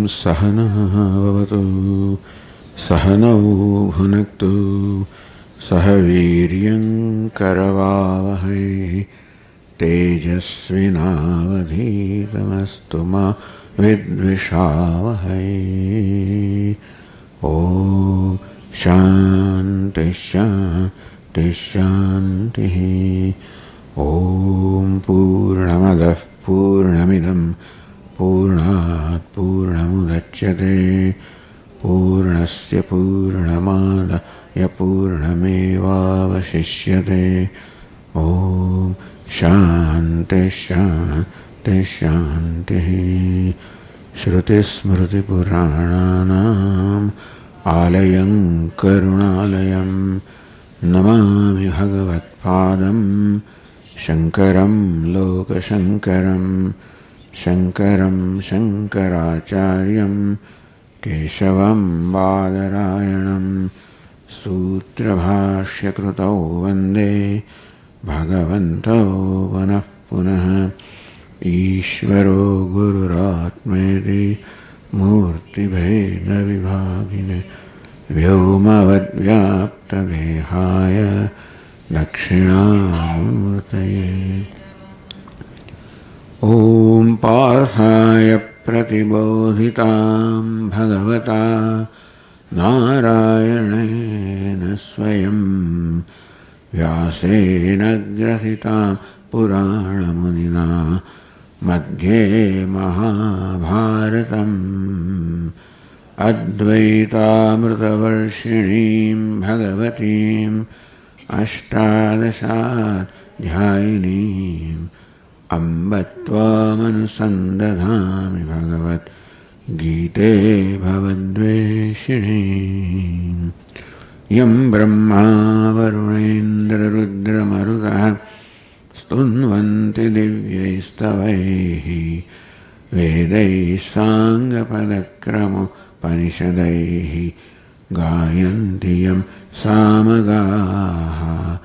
Sahana Vavatu Sahanau Bhunaktu Sahaviryam Karavavahai Tejasvinavadhitamastu ma vidvishavahai. Om Shanti Shanti Shanti. Om Purnamadah Purnamidam Purnat Purnamudachyate Purnasya Purnamadaya Purnamevavashishyate. Om Shanti Shanti Shanti. Shruti Smriti Purananam Alayam Karunalayam Namami Bhagavad Padam Shankaram Loka Shankaram Shankaram Shankaracharyam Keshavam Badarayanam Sutra Bhashya Krutau Vande Bhagavanto Vanah Punah Ishvaro Gururatmedi Murti Bheda Vibhagine Vyomavad Vyapta Dehaya Dakshinamurtaye. Om Parthaya Pratibodhitam Bhagavata Narayanena Swayam Vyasena Grasitam Purana Munina Madhye Mahabharatam Advaitamritavarshinim Bhagavatim Ashtadashat Dhyayinim Ambatvamanusandathami Bhagavat Gite Bhavadveshinim Yam Brahma Varunendra Rudra Maruta Stunvanti Divyaistavaihi Vedai Sangha Padakramo Panishadaihi Gayantiyam Samagaha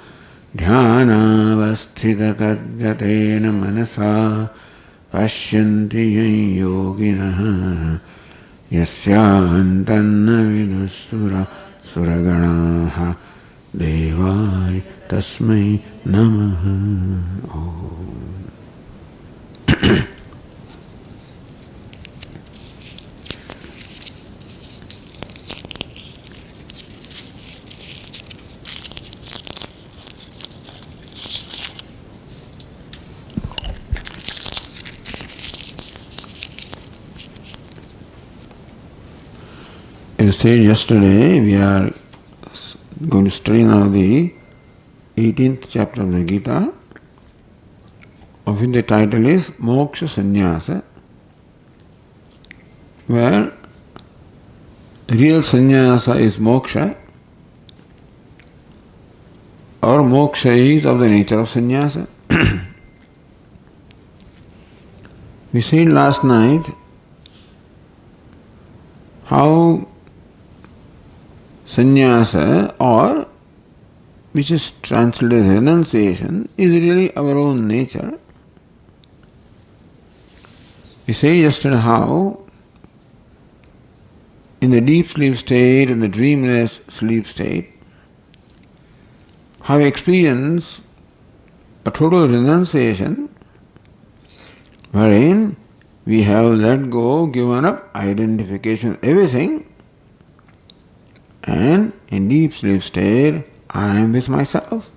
Dhyanavasthita Tadgatena Manasa Pashyanti Yoginaha Yasyantanna Vidusura Suraganaha Devai Tasmai Namaha. Om. As said yesterday, we are going to study now the 18th chapter of the Gita, of which the title is Moksha Sanyasa, where real sannyasa is moksha, or moksha is of the nature of sannyasa. We said last night how Sanyasa, or which is translated as renunciation, is really our own nature. We said yesterday how in the deep sleep state and the dreamless sleep state, how we experience a total renunciation wherein we have let go, given up identification of everything, and in deep sleep state, I am with myself.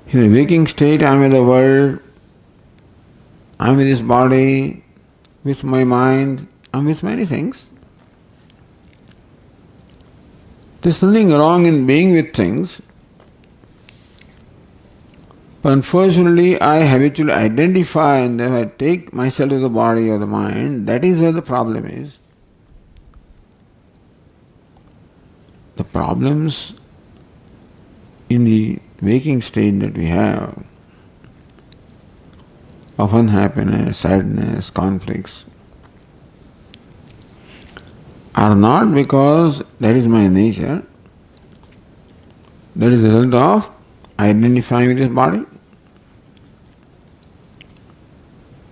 In the waking state, I am with the world, I am with this body, with my mind, I am with many things. There is nothing wrong in being with things, but unfortunately, I habitually identify and then I take myself to the body or the mind. That is where the problem is. The problems in the waking state that we have of unhappiness, sadness, conflicts are not because that is my nature. That is the result of identifying with this body.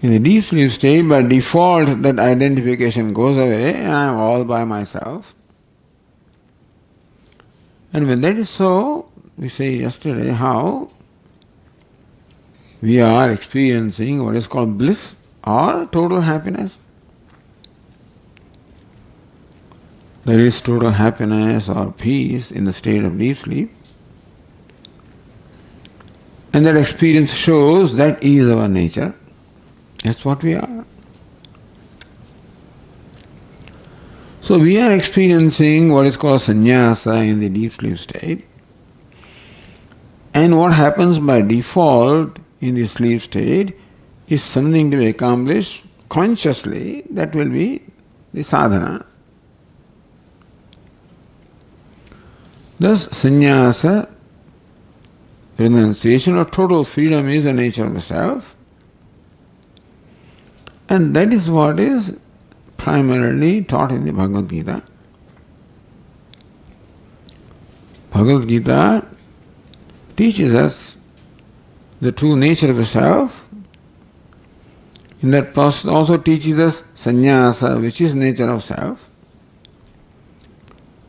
In the deep sleep state, by default, that identification goes away and I am all by myself. And when that is so, we say yesterday how we are experiencing what is called bliss or total happiness. There is total happiness or peace in the state of deep sleep. And that experience shows that is our nature. That's what we are. So we are experiencing what is called Sanyasa in the deep sleep state. And what happens by default in the sleep state is something to be accomplished consciously, that will be the sadhana. Thus, Sanyasa Renunciation or total freedom is the nature of the self, and that is what is primarily taught in the Bhagavad Gita. Bhagavad Gita teaches us the true nature of the self. In that process also teaches us Sanyasa, which is nature of self,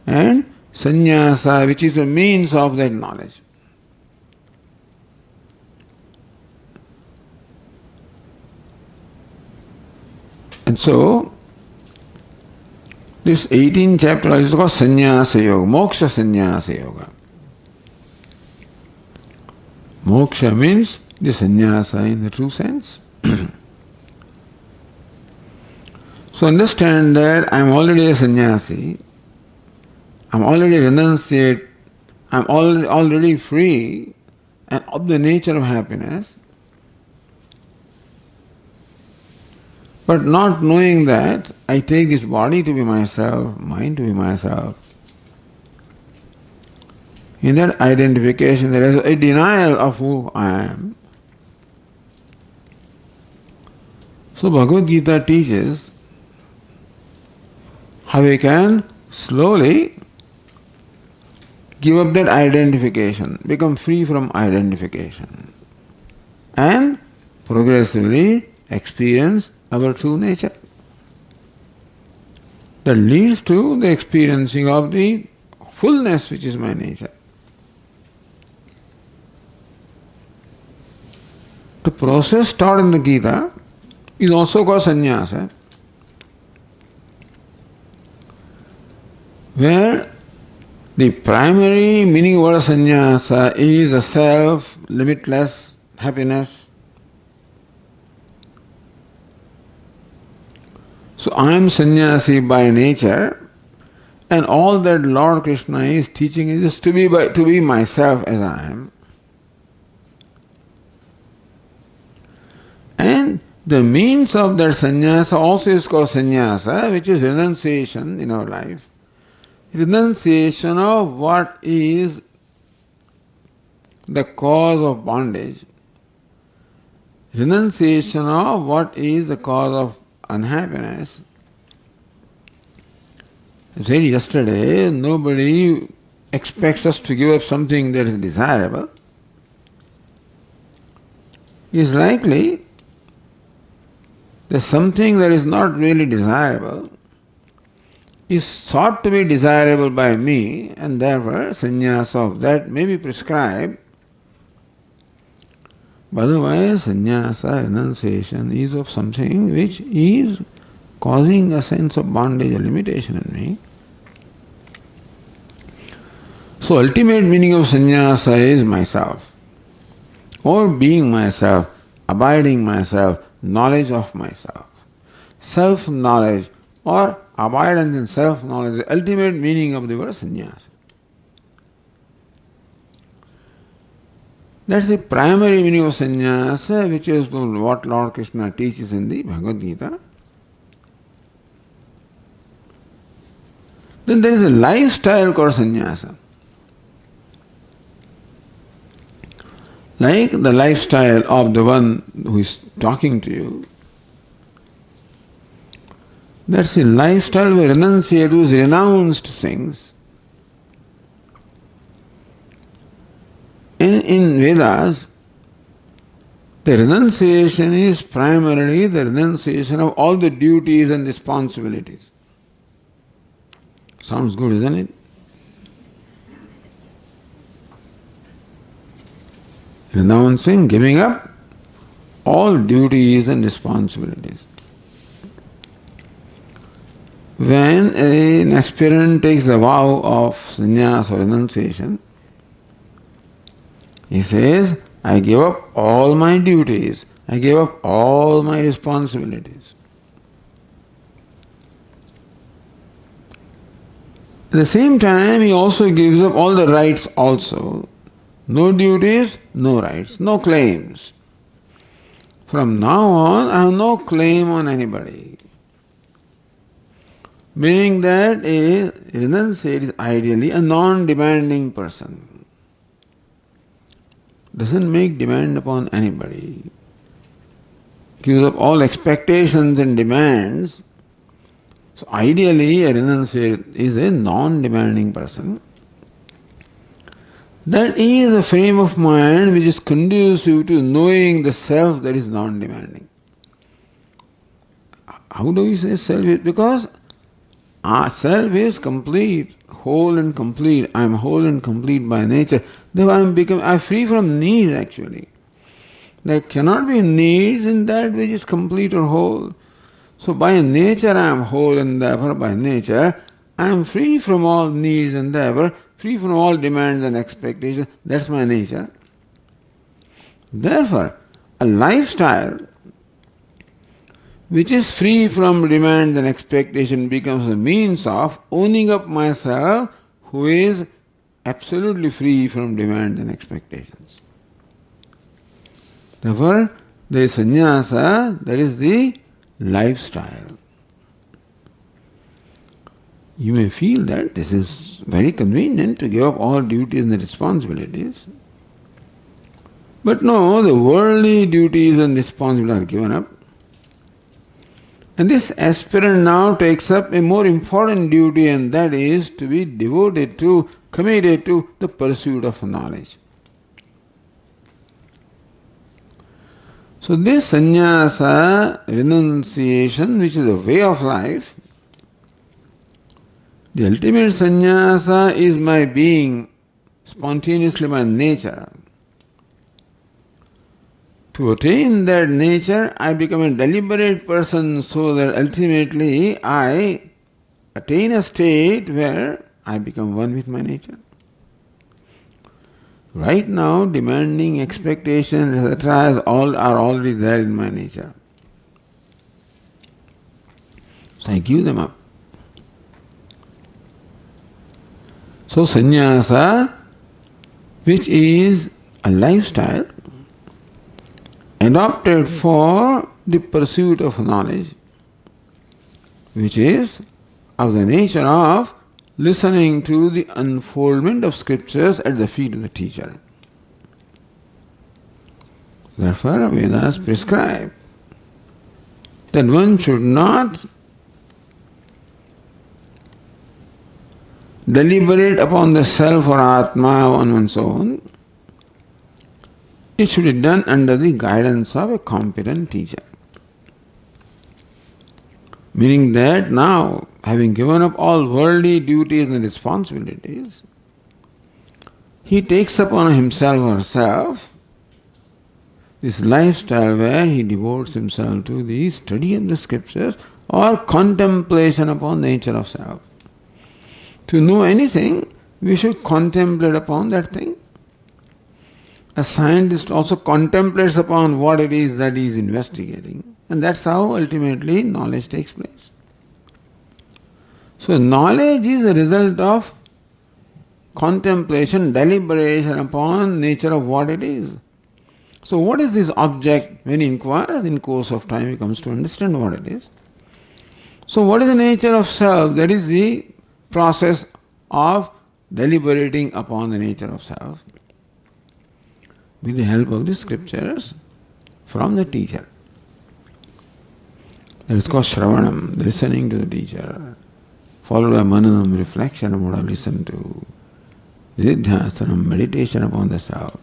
and Sanyasa, which is the means of that knowledge. And so, this 18th chapter is called Sanyasa Yoga, Moksha Sanyasa Yoga. Moksha means the sannyasa in the true sense. So understand that I am already a sannyasi, I am already renunciate, I am already free and of the nature of happiness. But not knowing that, I take this body to be myself, mind to be myself. In that identification, there is a denial of who I am. So Bhagavad Gita teaches how we can slowly give up that identification, become free from identification, and progressively experience our true nature. That leads to the experiencing of the fullness which is my nature. The process taught in the Gita is also called Sanyasa, where the primary meaning of word Sanyasa is a self, limitless happiness. So I am sannyasi by nature, and all that Lord Krishna is teaching is to be myself as I am. And the means of that sannyasa also is called sannyasa, which is renunciation in our life. Renunciation of what is the cause of bondage. Renunciation of what is the cause of unhappiness. I said yesterday, nobody expects us to give up something that is desirable. It is likely that something that is not really desirable is thought to be desirable by me, and therefore sannyasa of that may be prescribed. But otherwise, sannyasa, renunciation, is of something which is causing a sense of bondage or limitation in me. So, ultimate meaning of sannyasa is myself, or being myself, abiding myself, knowledge of myself. Self-knowledge or abidance in self-knowledge is the ultimate meaning of the word sannyasa. That's the primary meaning of sannyasa, which is what Lord Krishna teaches in the Bhagavad Gita. Then there is a lifestyle called sannyasa. Like the lifestyle of the one who is talking to you. That's the lifestyle where renunciate who has renounced things. In Vedas, The renunciation is primarily the renunciation of all the duties and responsibilities. Sounds good, isn't it? Renouncing, giving up all duties and responsibilities. When an aspirant takes the vow of sannyasa or renunciation, he says, I give up all my duties, I give up all my responsibilities. At the same time, he also gives up all the rights also. No duties, no rights, no claims. From now on, I have no claim on anybody. Meaning that a renunciate is ideally a non-demanding person. Doesn't make demand upon anybody. Gives up all expectations and demands. So ideally, a renunciate is a non-demanding person. That is a frame of mind which is conducive to knowing the self that is non-demanding. How do we say self? Because our self is complete, whole and complete. I am whole and complete by nature. Therefore I am free from needs actually. There cannot be needs in that which is complete or whole. So by nature I am whole and therefore by nature I am free from all needs and therefore free from all demands and expectations. That's my nature. Therefore, a lifestyle which is free from demands and expectation becomes a means of owning up myself who is absolutely free from demands and expectations. Therefore, there is sannyasa, that is the lifestyle. You may feel that this is very convenient to give up all duties and responsibilities. But no, the worldly duties and responsibilities are given up. And this aspirant now takes up a more important duty, and that is to be devoted to, committed to the pursuit of knowledge. So this sannyasa renunciation, which is a way of life, the ultimate sannyasa is my being, spontaneously my nature. To attain that nature, I become a deliberate person so that ultimately I attain a state where I become one with my nature. Right now, demanding, expectations, etc. are already there in my nature. So I give them up. So sannyasa, which is a lifestyle adopted for the pursuit of knowledge, which is of the nature of listening to the unfoldment of scriptures at the feet of the teacher. Therefore, Vedas prescribe that one should not deliberate upon the self or Atma on one's own. It should be done under the guidance of a competent teacher. Meaning that now, having given up all worldly duties and responsibilities, he takes upon himself or herself this lifestyle where he devotes himself to the study of the scriptures or contemplation upon the nature of self. To know anything, we should contemplate upon that thing. A scientist also contemplates upon what it is that he is investigating, and that's how ultimately knowledge takes place. So knowledge is a result of contemplation, deliberation upon nature of what it is. So what is this object? When he inquires, in course of time he comes to understand what it is. So what is the nature of self? That is the process of deliberating upon the nature of self with the help of the scriptures from the teacher. That is called Shravanam, listening to the teacher, followed by Mananam, reflection on what I listened to, Vididhyasanam, meditation upon the self.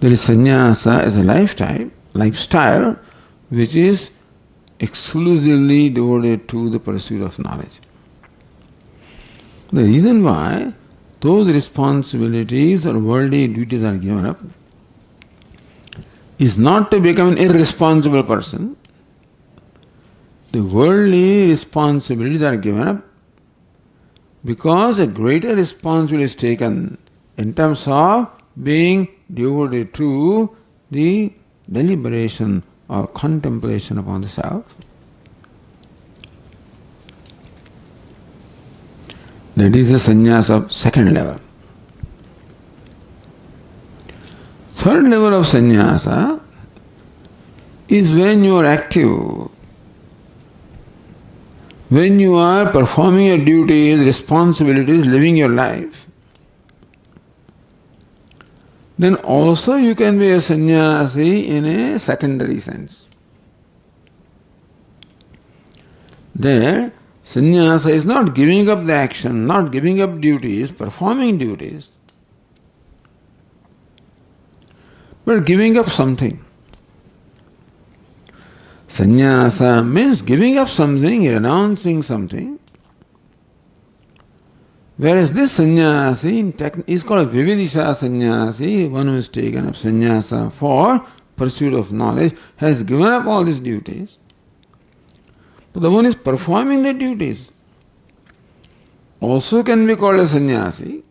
There is sannyasa as a lifestyle which is exclusively devoted to the pursuit of knowledge. The reason why those responsibilities or worldly duties are given up is not to become an irresponsible person. The worldly responsibilities are given up because a greater responsibility is taken in terms of being devoted to the deliberation or contemplation upon the self. That is the sannyasa of second level. Third level of sannyasa is when you are active, when you are performing your duties, responsibilities, living your life. Then also you can be a sannyasi in a secondary sense. There, sannyasa is not giving up the action, not giving up duties, performing duties, but giving up something. Sannyasa means giving up something, renouncing something. Whereas this sannyasi is called a vividisha sannyasi, one who has taken up sannyasa for pursuit of knowledge, has given up all his duties. But the one is performing the duties also can be called a sannyasi.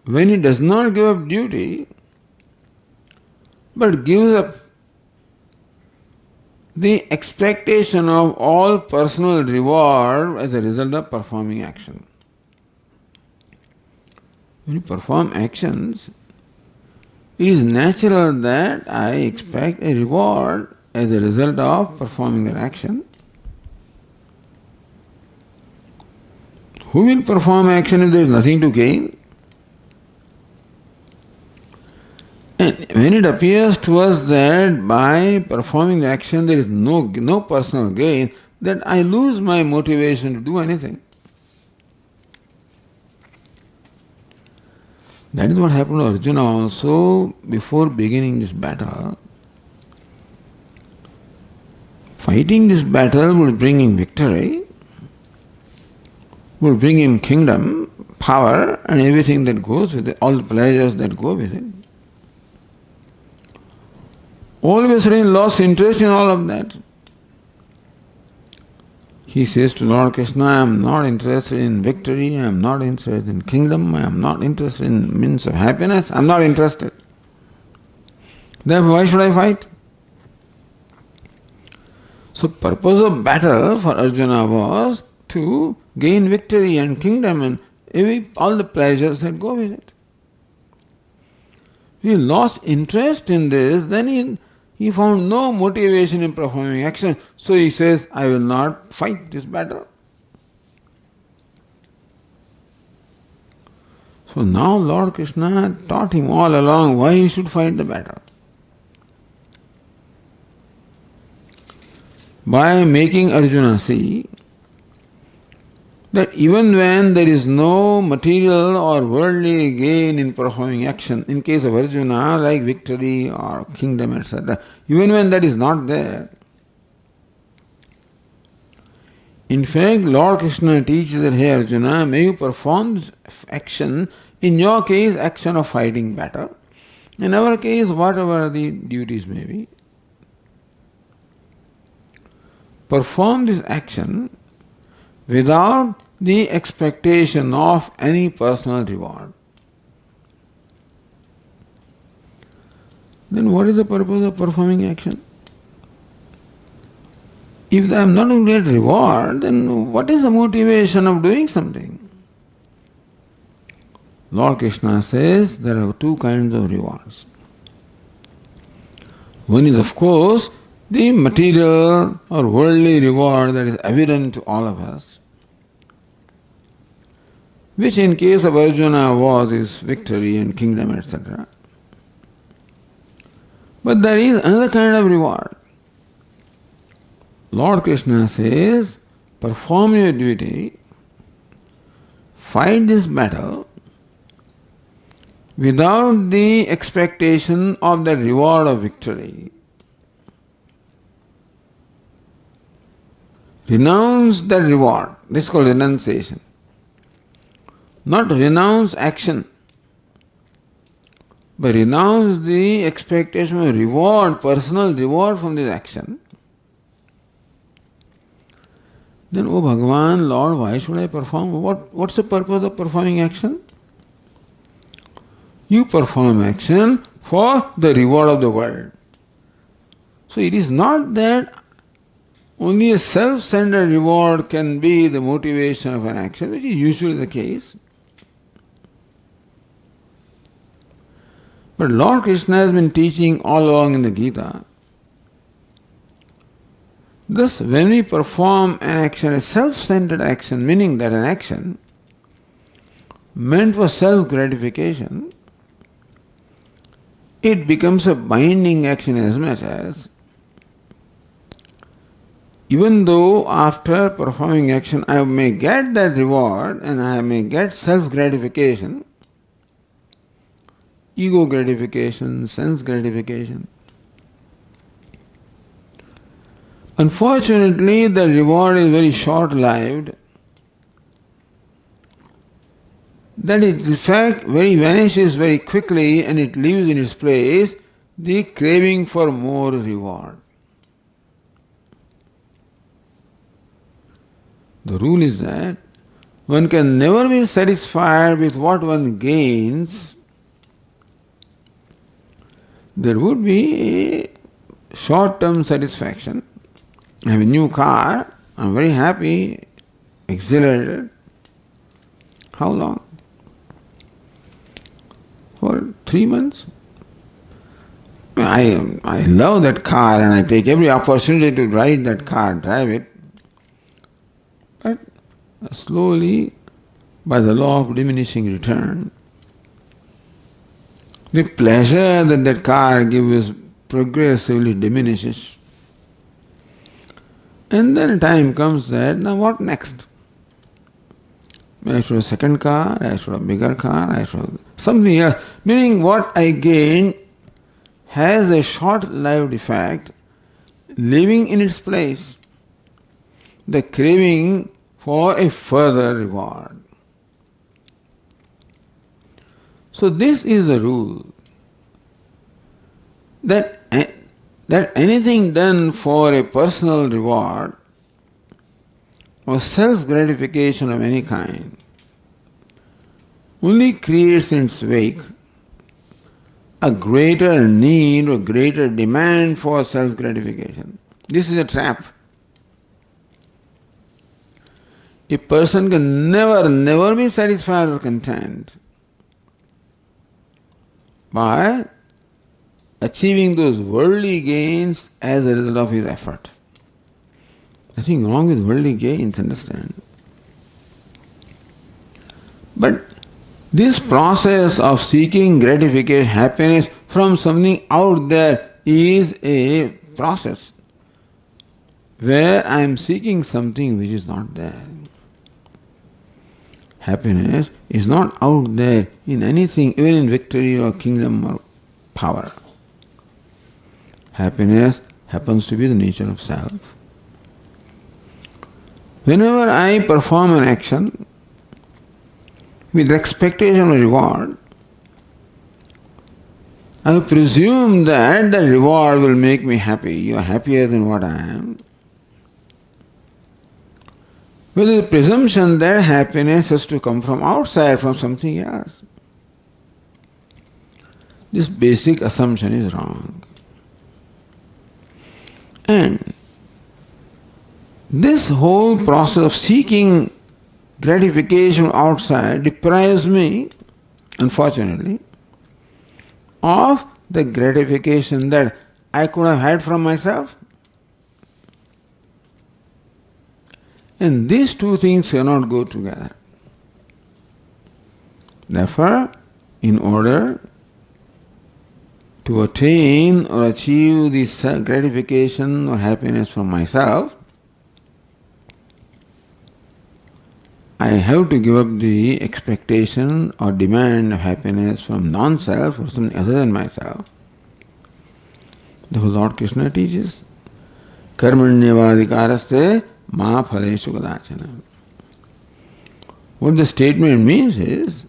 When he does not give up duty, but gives up the expectation of all personal reward as a result of performing action. When you perform actions, it is natural that I expect a reward as a result of performing that action. Who will perform action if there is nothing to gain? And when it appears to us that by performing the action there is no personal gain, that I lose my motivation to do anything. That is what happened to Arjuna also before beginning this battle. Fighting this battle would bring him victory, would bring him kingdom, power, and everything that goes with it, all the pleasures that go with it. All of a sudden he lost interest in all of that. He says to Lord Krishna, I am not interested in victory, I am not interested in kingdom, I am not interested in means of happiness, I am not interested. Therefore, why should I fight? So, purpose of battle for Arjuna was to gain victory and kingdom and all the pleasures that go with it. He lost interest in this, then he found no motivation in performing action. So he says, I will not fight this battle. So now Lord Krishna taught him all along why he should fight the battle. By making Arjuna see that even when there is no material or worldly gain in performing action, in case of Arjuna, like victory or kingdom, etc., even when that is not there, in fact, Lord Krishna teaches that, hey Arjuna, may you perform this action, in your case, action of fighting battle, in our case, whatever the duties may be. Perform this action without the expectation of any personal reward. Then what is the purpose of performing action? If I am not going to get reward, then what is the motivation of doing something? Lord Krishna says there are two kinds of rewards. One is, of course, the material or worldly reward that is evident to all of us, which in case of Arjuna was his victory and kingdom, etc. But there is another kind of reward. Lord Krishna says, perform your duty, fight this battle, without the expectation of the reward of victory. Renounce the reward. This is called renunciation. Not renounce action, but renounce the expectation of reward, personal reward from this action. Then, oh Bhagavan, Lord, why should I perform? What's the purpose of performing action? You perform action for the reward of the world. So it is not that only a self-centered reward can be the motivation of an action, which is usually the case. But Lord Krishna has been teaching all along in the Gita. Thus, when we perform an action, a self-centered action, meaning that an action meant for self-gratification, it becomes a binding action as much as even though after performing action I may get that reward and I may get self-gratification, ego gratification, sense gratification. Unfortunately, the reward is very short-lived. That it in fact vanishes very quickly and it leaves in its place the craving for more reward. The rule is that one can never be satisfied with what one gains. There would be a short-term satisfaction. I have a new car, I'm very happy, exhilarated. How long? For 3 months. I love that car and I take every opportunity to ride that car, drive it. But slowly, by the law of diminishing return, the pleasure that that car gives progressively diminishes. And then time comes that, now what next? I should have a second car, I should have a bigger car, I should have something else. Meaning what I gain has a short-lived effect, leaving in its place the craving for a further reward. So this is the rule, that anything done for a personal reward or self-gratification of any kind only creates in its wake a greater need or greater demand for self-gratification. This is a trap. A person can never be satisfied or content by achieving those worldly gains as a result of his effort. Nothing wrong with worldly gains, understand? But this process of seeking gratification, happiness from something out there is a process where I am seeking something which is not there. Happiness is not out there in anything, even in victory or kingdom or power. Happiness happens to be the nature of self. Whenever I perform an action with expectation of reward, I presume that the reward will make me happy. You are happier than what I am. With the presumption that happiness has to come from outside, from something else. This basic assumption is wrong. And this whole process of seeking gratification outside deprives me, unfortunately, of the gratification that I could have had from myself. And these two things cannot go together. Therefore, in order to attain or achieve this gratification or happiness from myself, I have to give up the expectation or demand of happiness from non-self or something other than myself. The Lord Krishna teaches, Karmanyavadikaraste ma phaleshu kadachana. What the statement means is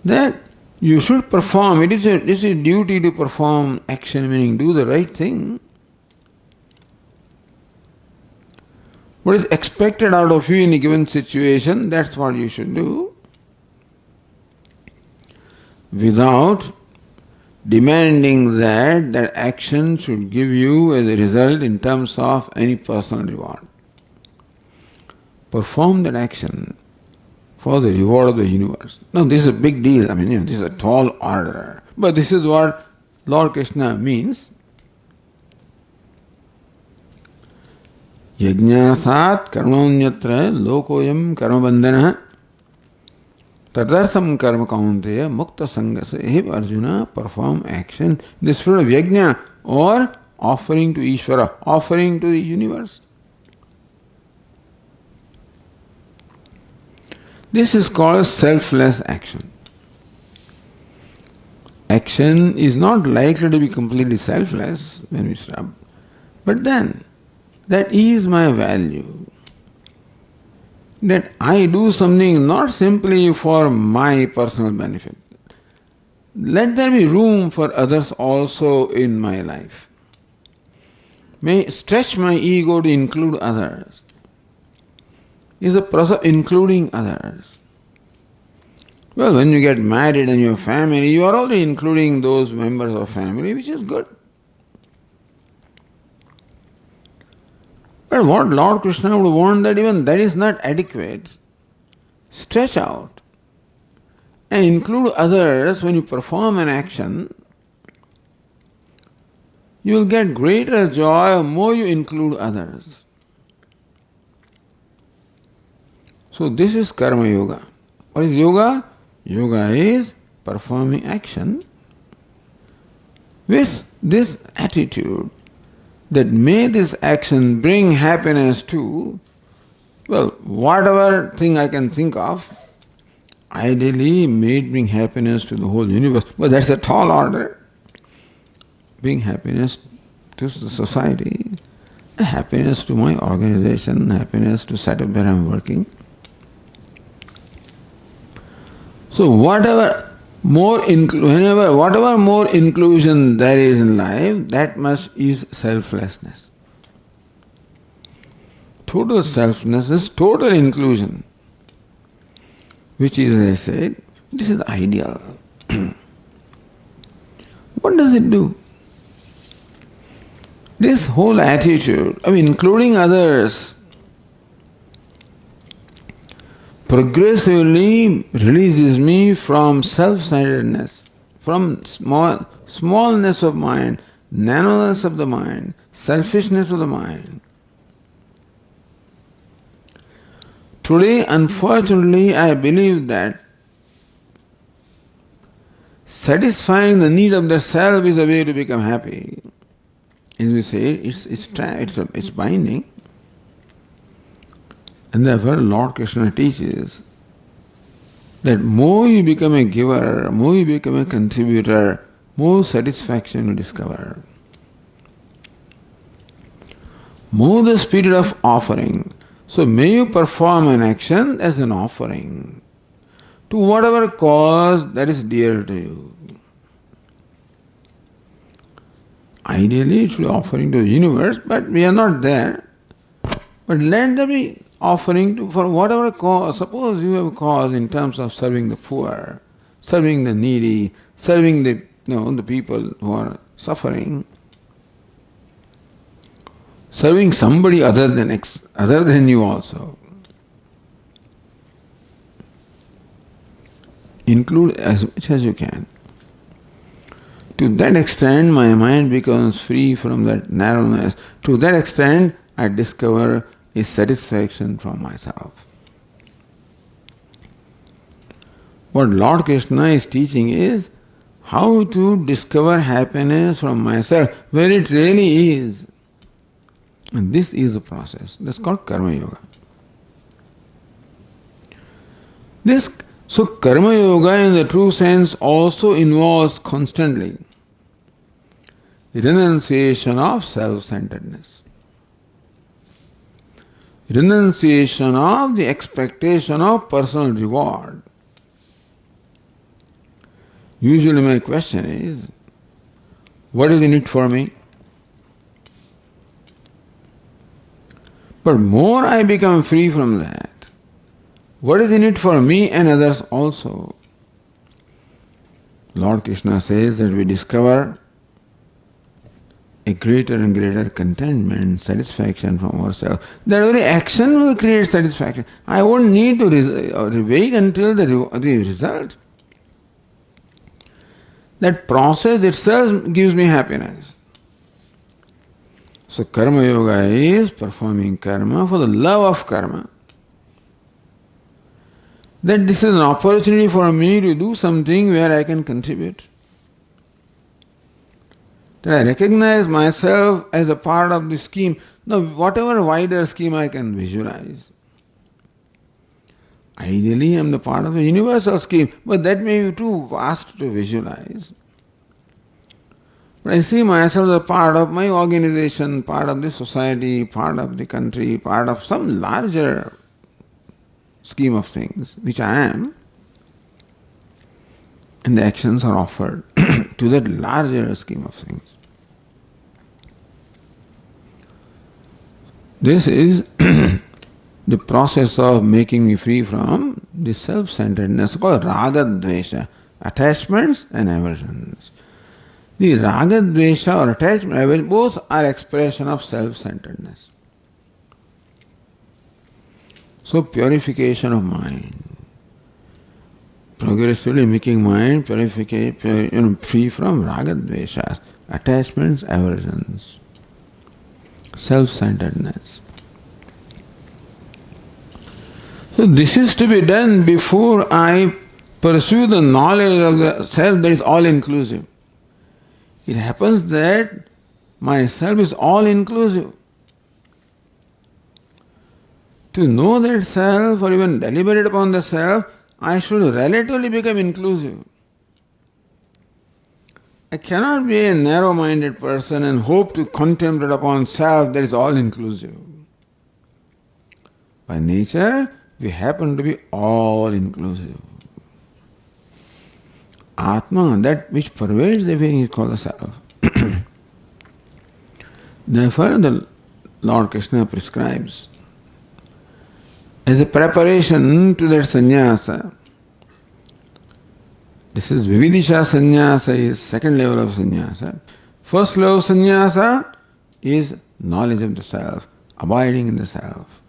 that you should perform, it is a duty to perform action, meaning do the right thing. What is expected out of you in a given situation, that's what you should do, without demanding that action should give you as a result in terms of any personal reward. Perform that action for the reward of the universe. Now this is a big deal, this is a tall order. But this is what Lord Krishna means. Yajnasat karmonyatra lokoyam karmabandhana tadartham karma kaunteya mukta sangasa. Hey Arjuna, perform action in the spirit of yajna or offering to Ishvara, offering to the universe. This is called selfless action. Action is not likely to be completely selfless when we stop. But then, that is my value. That I do something not simply for my personal benefit. Let there be room for others also in my life. May stretch my ego to include others. Is a process of including others. Well, when you get married and you have family, you are already including those members of family, which is good. But what Lord Krishna would want, that even that is not adequate. Stretch out and include others. When you perform an action, you will get greater joy the more you include others. So this is karma yoga. What is yoga? Yoga is performing action with this attitude that may this action bring happiness to, well, whatever thing I can think of, ideally may it bring happiness to the whole universe. But that's a tall order. Bring happiness to the society, happiness to my organization, happiness to set up where I'm working. So whatever more inclusion there is in life, that much is selflessness. Total selflessness is total inclusion, which is, as I said, this is the ideal. What does it do? This whole attitude of including others progressively releases me from self-centeredness, from smallness of mind, narrowness of the mind, selfishness of the mind. Today, unfortunately, I believe that satisfying the need of the self is a way to become happy. As we say, it's binding. And therefore Lord Krishna teaches that more you become a giver, more you become a contributor, more satisfaction you discover. More the spirit of offering. So may you perform an action as an offering to whatever cause that is dear to you. Ideally it should be offering to the universe, but we are not there. But let there be offering for whatever cause. Suppose you have a cause in terms of serving the poor, serving the needy, serving the people who are suffering, serving somebody other than you also. Include as much as you can. To that extent, my mind becomes free from that narrowness. To that extent, I discover a satisfaction from myself. What Lord Krishna is teaching is how to discover happiness from myself, where it really is. And this is the process. That's called karma yoga. This so karma yoga in the true sense also involves constantly renunciation of self-centeredness, renunciation of the expectation of personal reward. Usually my question is, what is in it for me? But more I become free from that, what is in it for me and others also? Lord Krishna says that we discover a greater and greater contentment, satisfaction from ourselves. That very action will create satisfaction. I won't need to wait until the result. That process itself gives me happiness. So karma yoga is performing karma for the love of karma. That this is an opportunity for me to do something where I can contribute. That I recognize myself as a part of the scheme. Now, whatever wider scheme I can visualize. Ideally, I am the part of a universal scheme, but that may be too vast to visualize. But I see myself as a part of my organization, part of the society, part of the country, part of some larger scheme of things, which I am. And the actions are offered to that larger scheme of things. This is the process of making me free from the self-centeredness called raga dvesha, attachments and aversions. The raga dvesha or attachment, both are expression of self-centeredness. So purification of mind. Progressively making mind free from raga dveshas, attachments, aversions, self-centeredness. So this is to be done before I pursue the knowledge of the self that is all-inclusive. It happens that my self is all-inclusive. To know that self or even deliberate upon the self, I should relatively become inclusive. I cannot be a narrow-minded person and hope to contemplate upon self that is all-inclusive. By nature, we happen to be all-inclusive. Atma, that which pervades everything, is called the self. Therefore, the Lord Krishna prescribes as a preparation to that sannyasa. This is Vividisha sannyasa, is second level of sannyasa. First level of sannyasa is knowledge of the self, abiding in the self.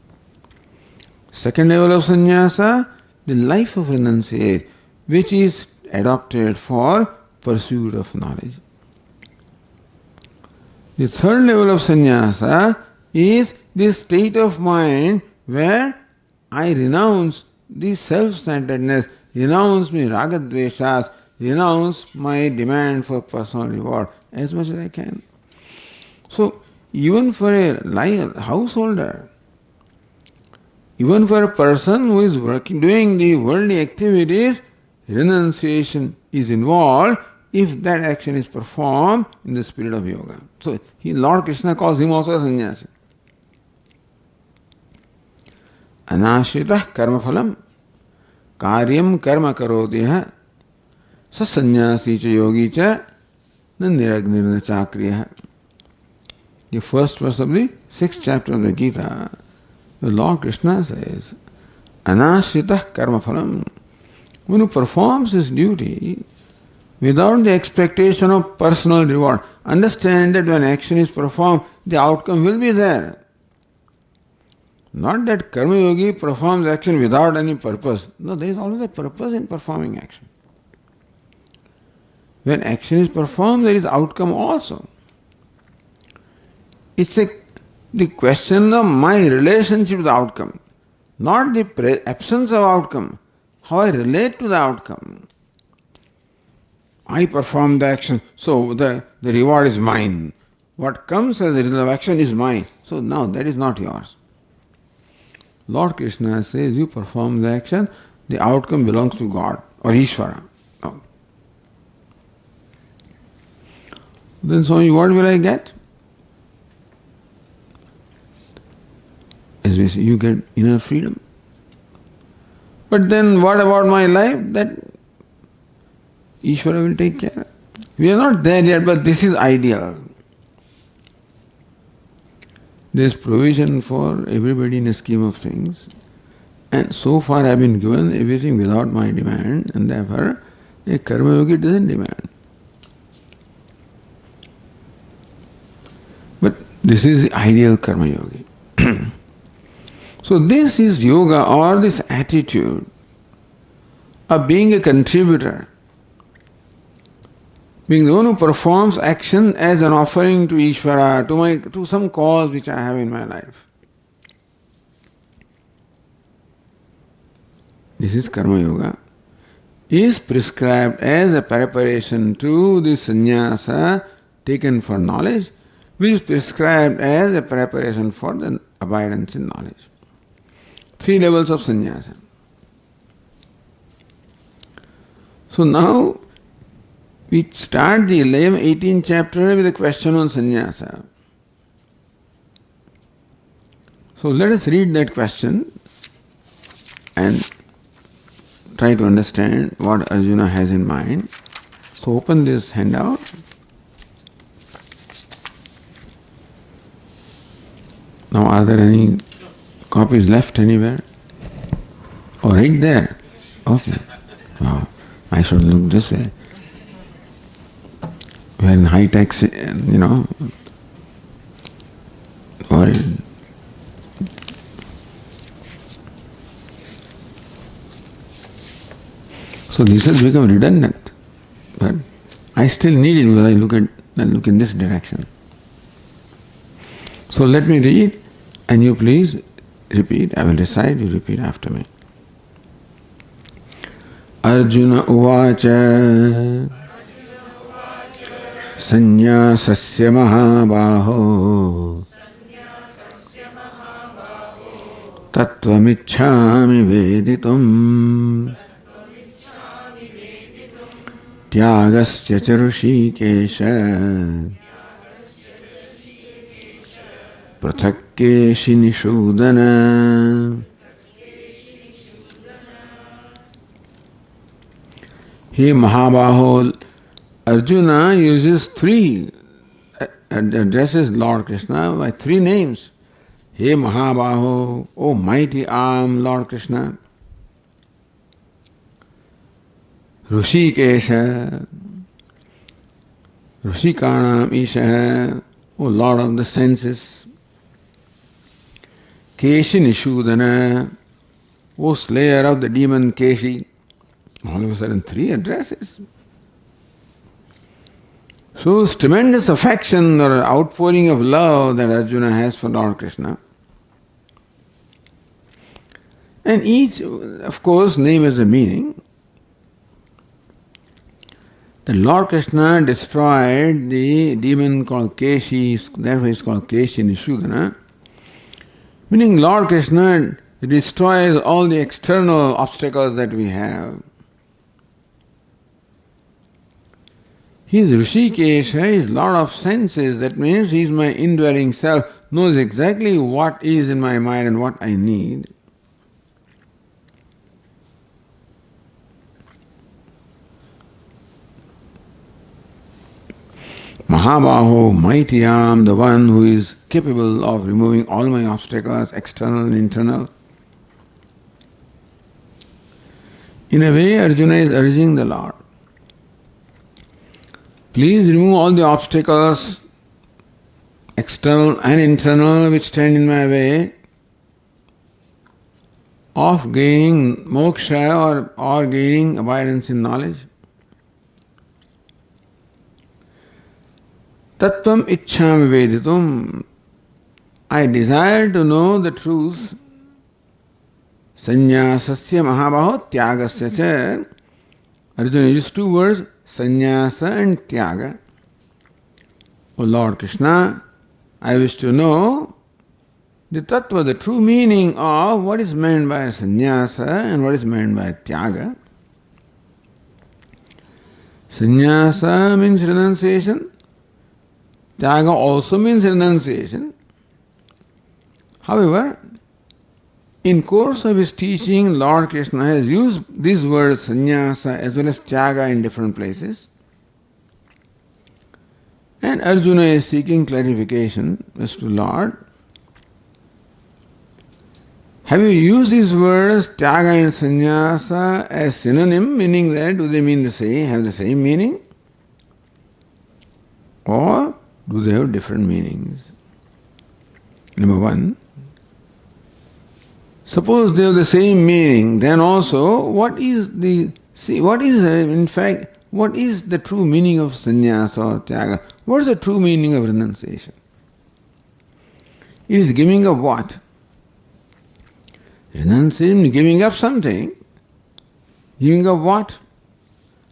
Second level of sannyasa, the life of renunciation, which is adopted for pursuit of knowledge. The third level of sannyasa is this state of mind where I renounce the self-centeredness, renounce my raga-dveshas, renounce my demand for personal reward as much as I can. So, even for a householder, even for a person who is doing the worldly activities, renunciation is involved if that action is performed in the spirit of yoga. So, Lord Krishna calls him also a sannyasi. Anashritah karma phalam karyam karma karodihah sa sannyasi cha yogi cha niragna chakriyah. The first verse of the 6th chapter of the Gita, the Lord Krishna says, Anashritah karma phalam. One who performs his duty without the expectation of personal reward. Understand that when action is performed, the outcome will be there. Not that karma yogi performs action without any purpose. No, there is always a purpose in performing action. When action is performed, there is outcome also. It's the question of my relationship with the outcome, not the absence of outcome, how I relate to the outcome. I perform the action, so the reward is mine. What comes as a result of action is mine. So now that is not yours. Lord Krishna says you perform the action the outcome belongs to God or Ishvara. No. Then Swami, what will I get? As we say, you get inner freedom. But then what about my life? That Ishvara will take care. We are not there yet, but this is ideal. There is provision for everybody in a scheme of things. And so far I have been given everything without my demand, and therefore a karma yogi doesn't demand. But this is the ideal karma yogi. So this is yoga, or this attitude of being a contributor, being the one who performs action as an offering to Ishvara, to some cause which I have in my life. This is karma yoga, is prescribed as a preparation to the sannyasa taken for knowledge, which is prescribed as a preparation for the abidance in knowledge. 3 levels of sannyasa. So now we start the 18th chapter with a question on sannyasa. So let us read that question and try to understand what Arjuna has in mind. So open this handout. Now are there any copies left anywhere? Oh, right there. Okay. Wow. I should look this way. We're in high-tech, world. So this has become redundant. But I still need it because I look in this direction. So let me read and you please repeat. I will recite, you repeat after me. Arjuna uvacha Sanyasasya mahabaho Tattvamichhami veditum Tyagasya charushikesha Prathakkeshi nishudana. He Mahabaho, Arjuna uses 3, addresses Lord Krishna by 3 names. He Mahabaho, O mighty arm, Lord Krishna. Rushikesha, Rushikanam Isha, O Lord of the senses. Keshi Nishudana, O slayer of the demon Keshi. All of a sudden 3 addresses. So it's tremendous affection or outpouring of love that Arjuna has for Lord Krishna. And each, of course, name has a meaning. The Lord Krishna destroyed the demon called Keshi, therefore he is called Keshi Nishudana. Meaning Lord Krishna destroys all the external obstacles that we have. He is Rishikesha, he is Lord of senses, that means he is my indwelling self, knows exactly what is in my mind and what I need. Mahabaho, mighty arm, the one who is capable of removing all my obstacles, external and internal. In a way, Arjuna is urging the Lord, please remove all the obstacles, external and internal, which stand in my way of gaining moksha or gaining abidance in knowledge. Tattvam ichchami veditum. I desire to know the truth. Sanyasasya mahabaho tyagasya cha. Arjuna used 2 words, Sanyasa and Tyaga. O Lord Krishna, I wish to know the tattva, the true meaning of what is meant by sannyasa and what is meant by tyaga. Sannyasa means renunciation. Tyaga also means renunciation. However, in course of his teaching, Lord Krishna has used these words sannyasa as well as tyaga in different places. And Arjuna is seeking clarification as to Lord, have you used these words tyaga and sannyasa as synonym, meaning that do they mean the same, have the same meaning? Or do they have different meanings? Number one, suppose they have the same meaning, then also what is the true meaning of sannyasa or tyaga? What is the true meaning of renunciation? It is giving up what? Renunciation, giving up something. Giving up what?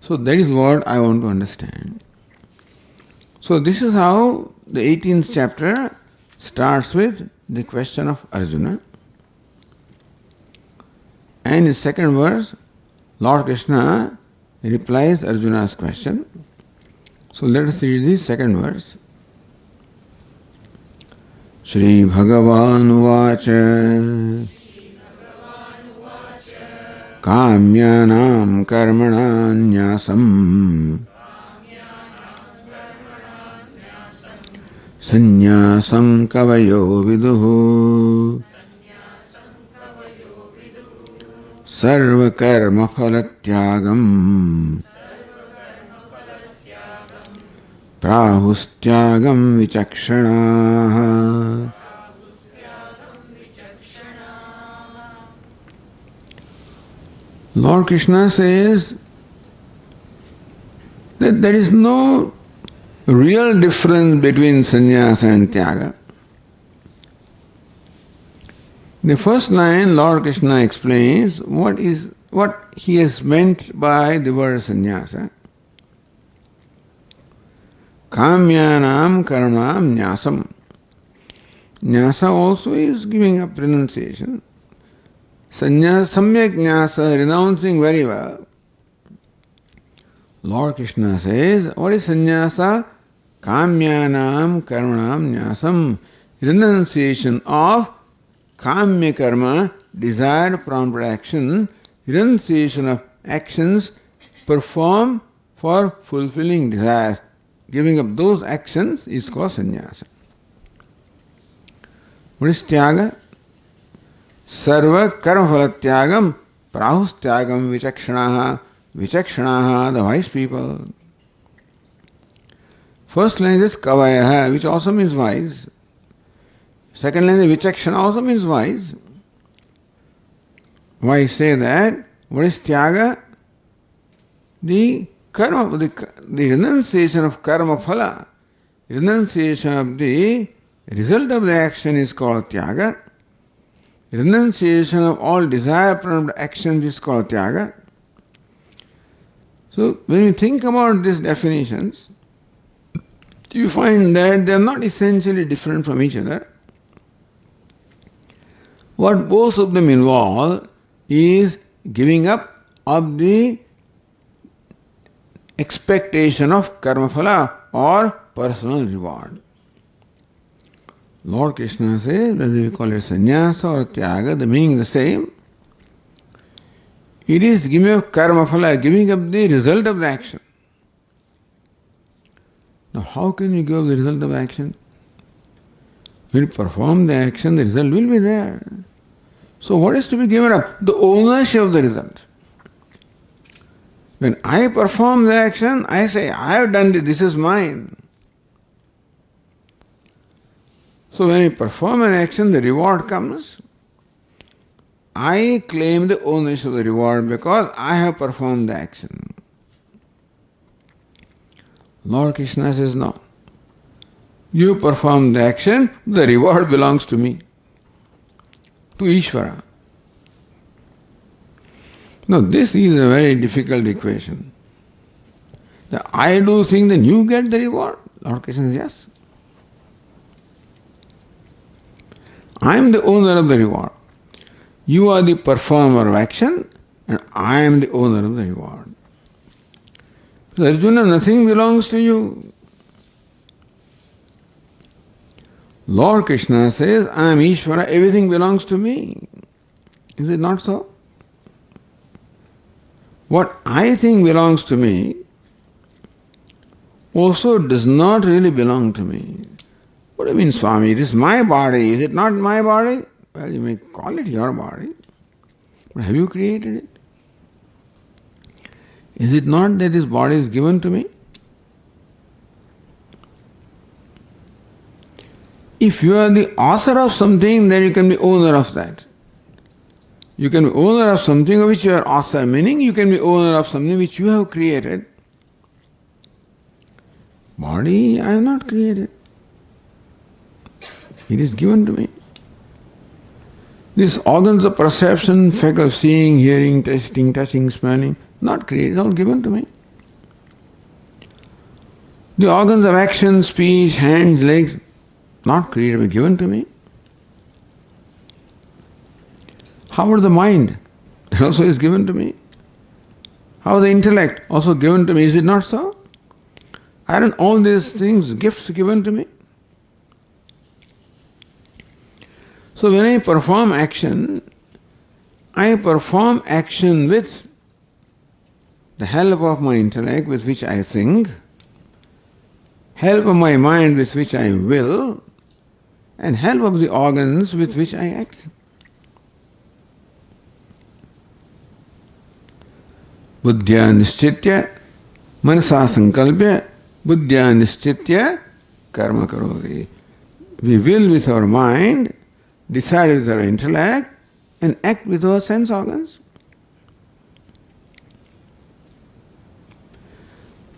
So that is what I want to understand. So this is how the 18th chapter starts with the question of Arjuna. And in second verse, Lord Krishna replies Arjuna's question. So let us read the second verse. Shri Bhagavan Uvacha Kamyanam Karmananyasam Sanyasam Kavayo Viduhu Sarva Karma Phalatyagam Prahustyagam Vichakshana. Lord Krishna says that there is no real difference between sannyasa and tyaga. In the first line, Lord Krishna explains what he has meant by the word sannyasa. Kamyanam karmanam nyasam. Nyasa also is giving up renunciation. Sanyasa, samyak nyasa, renouncing very well. Lord Krishna says, what is sannyasa? Kamyanam karmanam nyasam. Renunciation of kamya karma, desire prompted action, renunciation of actions performed for fulfilling desires. Giving up those actions is called sannyasa. What is tyaga? Sarva karma phalatyagam prahustyagam vichakshanaha. Vichakshanaha, the wise people. First line is kavayaha, which also means wise. Second line is vichakshana, also means wise. Why say that? What is tyaga? The karma, the renunciation of karma phala, renunciation of the result of the action is called tyaga. Renunciation of all desire-prompted actions is called tyaga. So when you think about these definitions, you find that they are not essentially different from each other. What both of them involve is giving up of the expectation of karma phala or personal reward. Lord Krishna says, whether we call it sannyasa or tyaga, the meaning is the same. It is giving up karma phala, giving up the result of the action. Now how can you give up the result of action? When you perform the action, the result will be there. So what is to be given up? The ownership of the result. When I perform the action, I say, I have done this is mine. So when I perform an action, the reward comes. I claim the ownership of the reward because I have performed the action. Lord Krishna says, no. You perform the action, the reward belongs to me, to Ishvara. Now this is a very difficult equation. I do things, then you get the reward. Lord Krishna says, yes. I am the owner of the reward. You are the performer of action and I am the owner of the reward. So Arjuna, nothing belongs to you. Lord Krishna says, I am Ishvara, everything belongs to me. Is it not so? What I think belongs to me also does not really belong to me. What do you mean, Swami? It is my body. Is it not my body? Well, you may call it your body, but have you created it? Is it not that this body is given to me? If you are the author of something, then you can be owner of that. You can be owner of something of which you are author, meaning you can be owner of something which you have created. Body, I have not created. It is given to me. These organs of perception, fact of seeing, hearing, tasting, touching, smelling, not created, it's all given to me. The organs of action, speech, hands, legs, not created, but given to me. How about the mind? That also is given to me. How the intellect? Also given to me. Is it not so? Aren't all these things gifts given to me? So when I perform action with the help of my intellect with which I think, help of my mind with which I will, and help of the organs with which I act. Buddhya nischitya, manasa sankalpya, buddhya nischitya, karma karoti. We will with our mind, decide with our intellect, and act with our sense organs.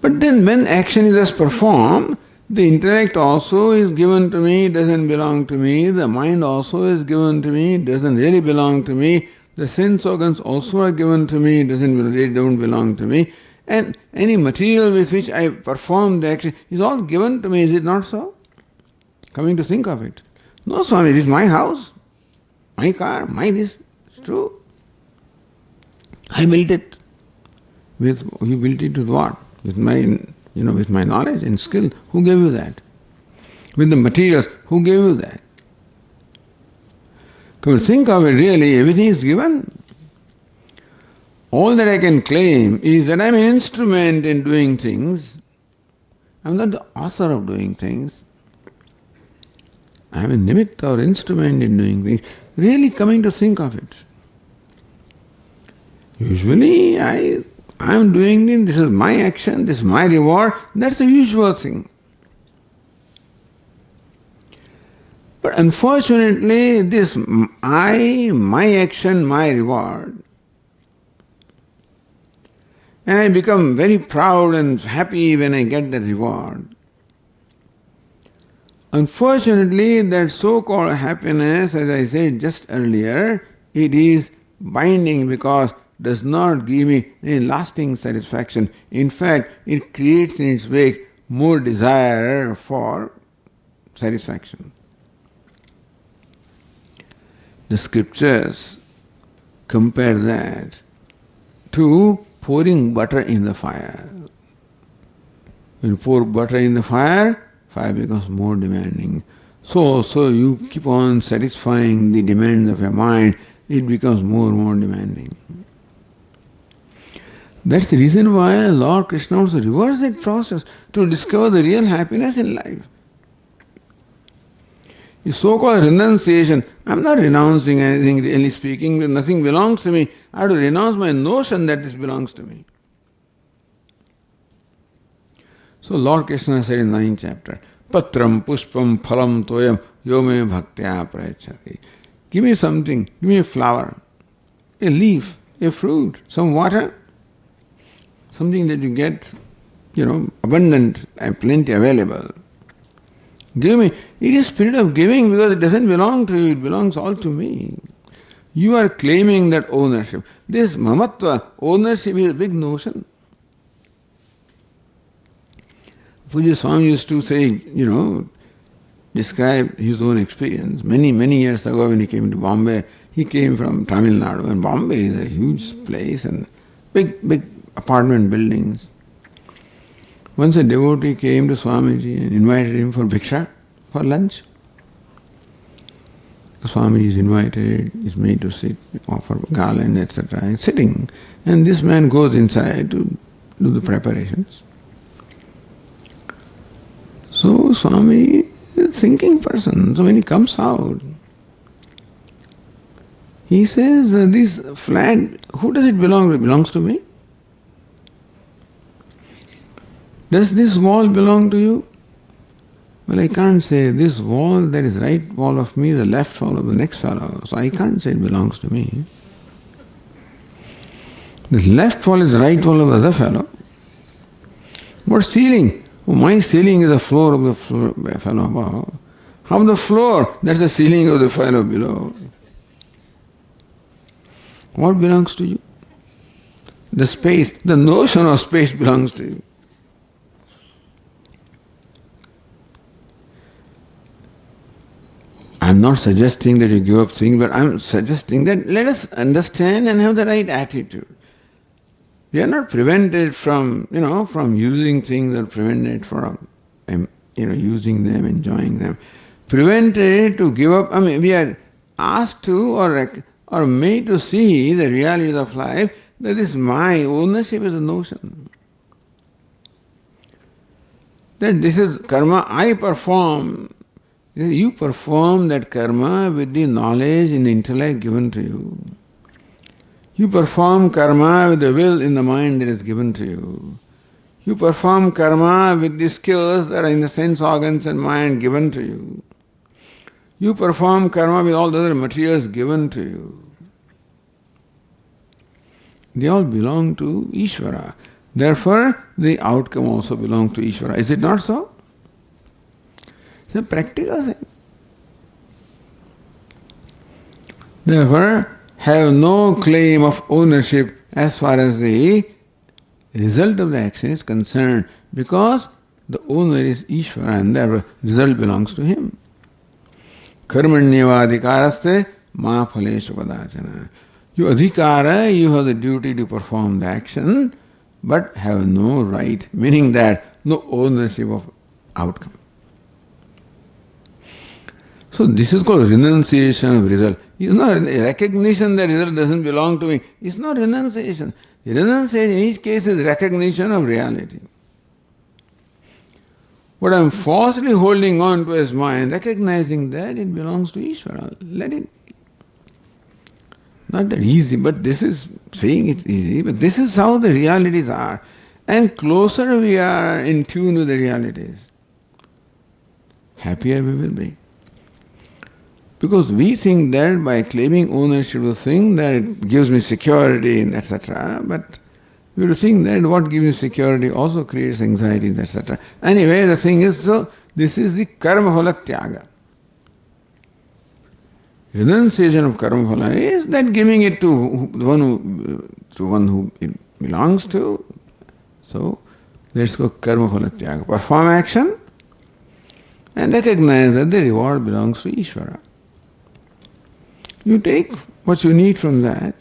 But then when action is thus performed, the intellect also is given to me, doesn't belong to me. The mind also is given to me, doesn't really belong to me. The sense organs also are given to me, they don't belong to me. And any material with which I perform the action is all given to me, is it not so? Coming to think of it. No, Swami, this is my house, my car, my this. It's true. I built it. You built it with what? With my knowledge and skill. Who gave you that? With the materials, who gave you that? Come to think of it, really, everything is given. All that I can claim is that I am an instrument in doing things. I am not the author of doing things. I am a nimitta or instrument in doing things. Really coming to think of it. Usually I am doing this is my action, this is my reward, that's the usual thing. But unfortunately, this my action, my reward, and I become very proud and happy when I get the reward. Unfortunately, that so-called happiness, as I said just earlier, it is binding because it does not give me any lasting satisfaction. In fact, it creates in its wake more desire for satisfaction. The scriptures compare that to pouring butter in the fire. When you pour butter in the fire, fire becomes more demanding. So you keep on satisfying the demands of your mind, it becomes more and more demanding. That's the reason why Lord Krishna also reversed that process to discover the real happiness in life. The so-called renunciation, I'm not renouncing anything, really speaking, nothing belongs to me. I have to renounce my notion that this belongs to me. So Lord Krishna said in 9th chapter, Patram pushpam phalam toyam yome bhaktya prayachati. Give me something, give me a flower, a leaf, a fruit, some water, something that you get, abundant and plenty available. Give me. It is spirit of giving because it doesn't belong to you, it belongs all to me. You are claiming that ownership. This mamatva, ownership is a big notion. Puja Swami used to say, describe his own experience. Many, many years ago when he came to Bombay, he came from Tamil Nadu, and Bombay is a huge place and big, big apartment buildings. Once a devotee came to Swamiji and invited him for bhiksha, for lunch. Swami is invited, is made to sit, offer garland, etc. and sitting. And this man goes inside to do the preparations. So Swami is a thinking person. So when he comes out, he says, this flat, who does it belong to? It belongs to me? Does this wall belong to you? Well, I can't say this wall, that is right wall of me, the left wall of the next fellow. So I can't say it belongs to me. This left wall is right wall of the other fellow. What ceiling? Oh, my ceiling is the floor of the fellow above. From the floor, that's the ceiling of the fellow below. What belongs to you? The space, the notion of space belongs to you. I'm not suggesting that you give up things, but I'm suggesting that let us understand and have the right attitude. We are not prevented from, from using things or prevented from, using them, enjoying them. Prevented to give up, we are asked to or made to see the realities of life, that is my ownership is a notion. That this is karma I perform. You perform that karma with the knowledge and the intellect given to you. You perform karma with the will in the mind that is given to you. You perform karma with the skills that are in the sense organs and mind given to you. You perform karma with all the other materials given to you. They all belong to Ishvara. Therefore, the outcome also belongs to Ishvara. Is it not so? It's a practical thing. Therefore, have no claim of ownership as far as the result of the action is concerned, because the owner is Ishvara and therefore result belongs to him. Karmanyeva adhikaraste ma phaleshu kadachana. You adhikara, you have the duty to perform the action, but have no right, meaning that no ownership of outcome. So this is called renunciation of result. It's not recognition that result doesn't belong to me. It's not renunciation. Renunciation in each case is recognition of reality. What I'm falsely holding on to as mine, recognizing that it belongs to Ishvara. Let it be. Not that easy, but this is saying it's easy, but this is how the realities are. And closer we are in tune with the realities, happier we will be. Because we think that by claiming ownership of the thing that it gives me security, etc. But we have to think that what gives me security also creates anxieties, etc. Anyway, the thing is, so this is the karma phala tyaga. Renunciation of karma phala is that giving it to one who it belongs to. So let's go karma phala tyaga. Perform action and recognize that the reward belongs to Ishvara. You take what you need from that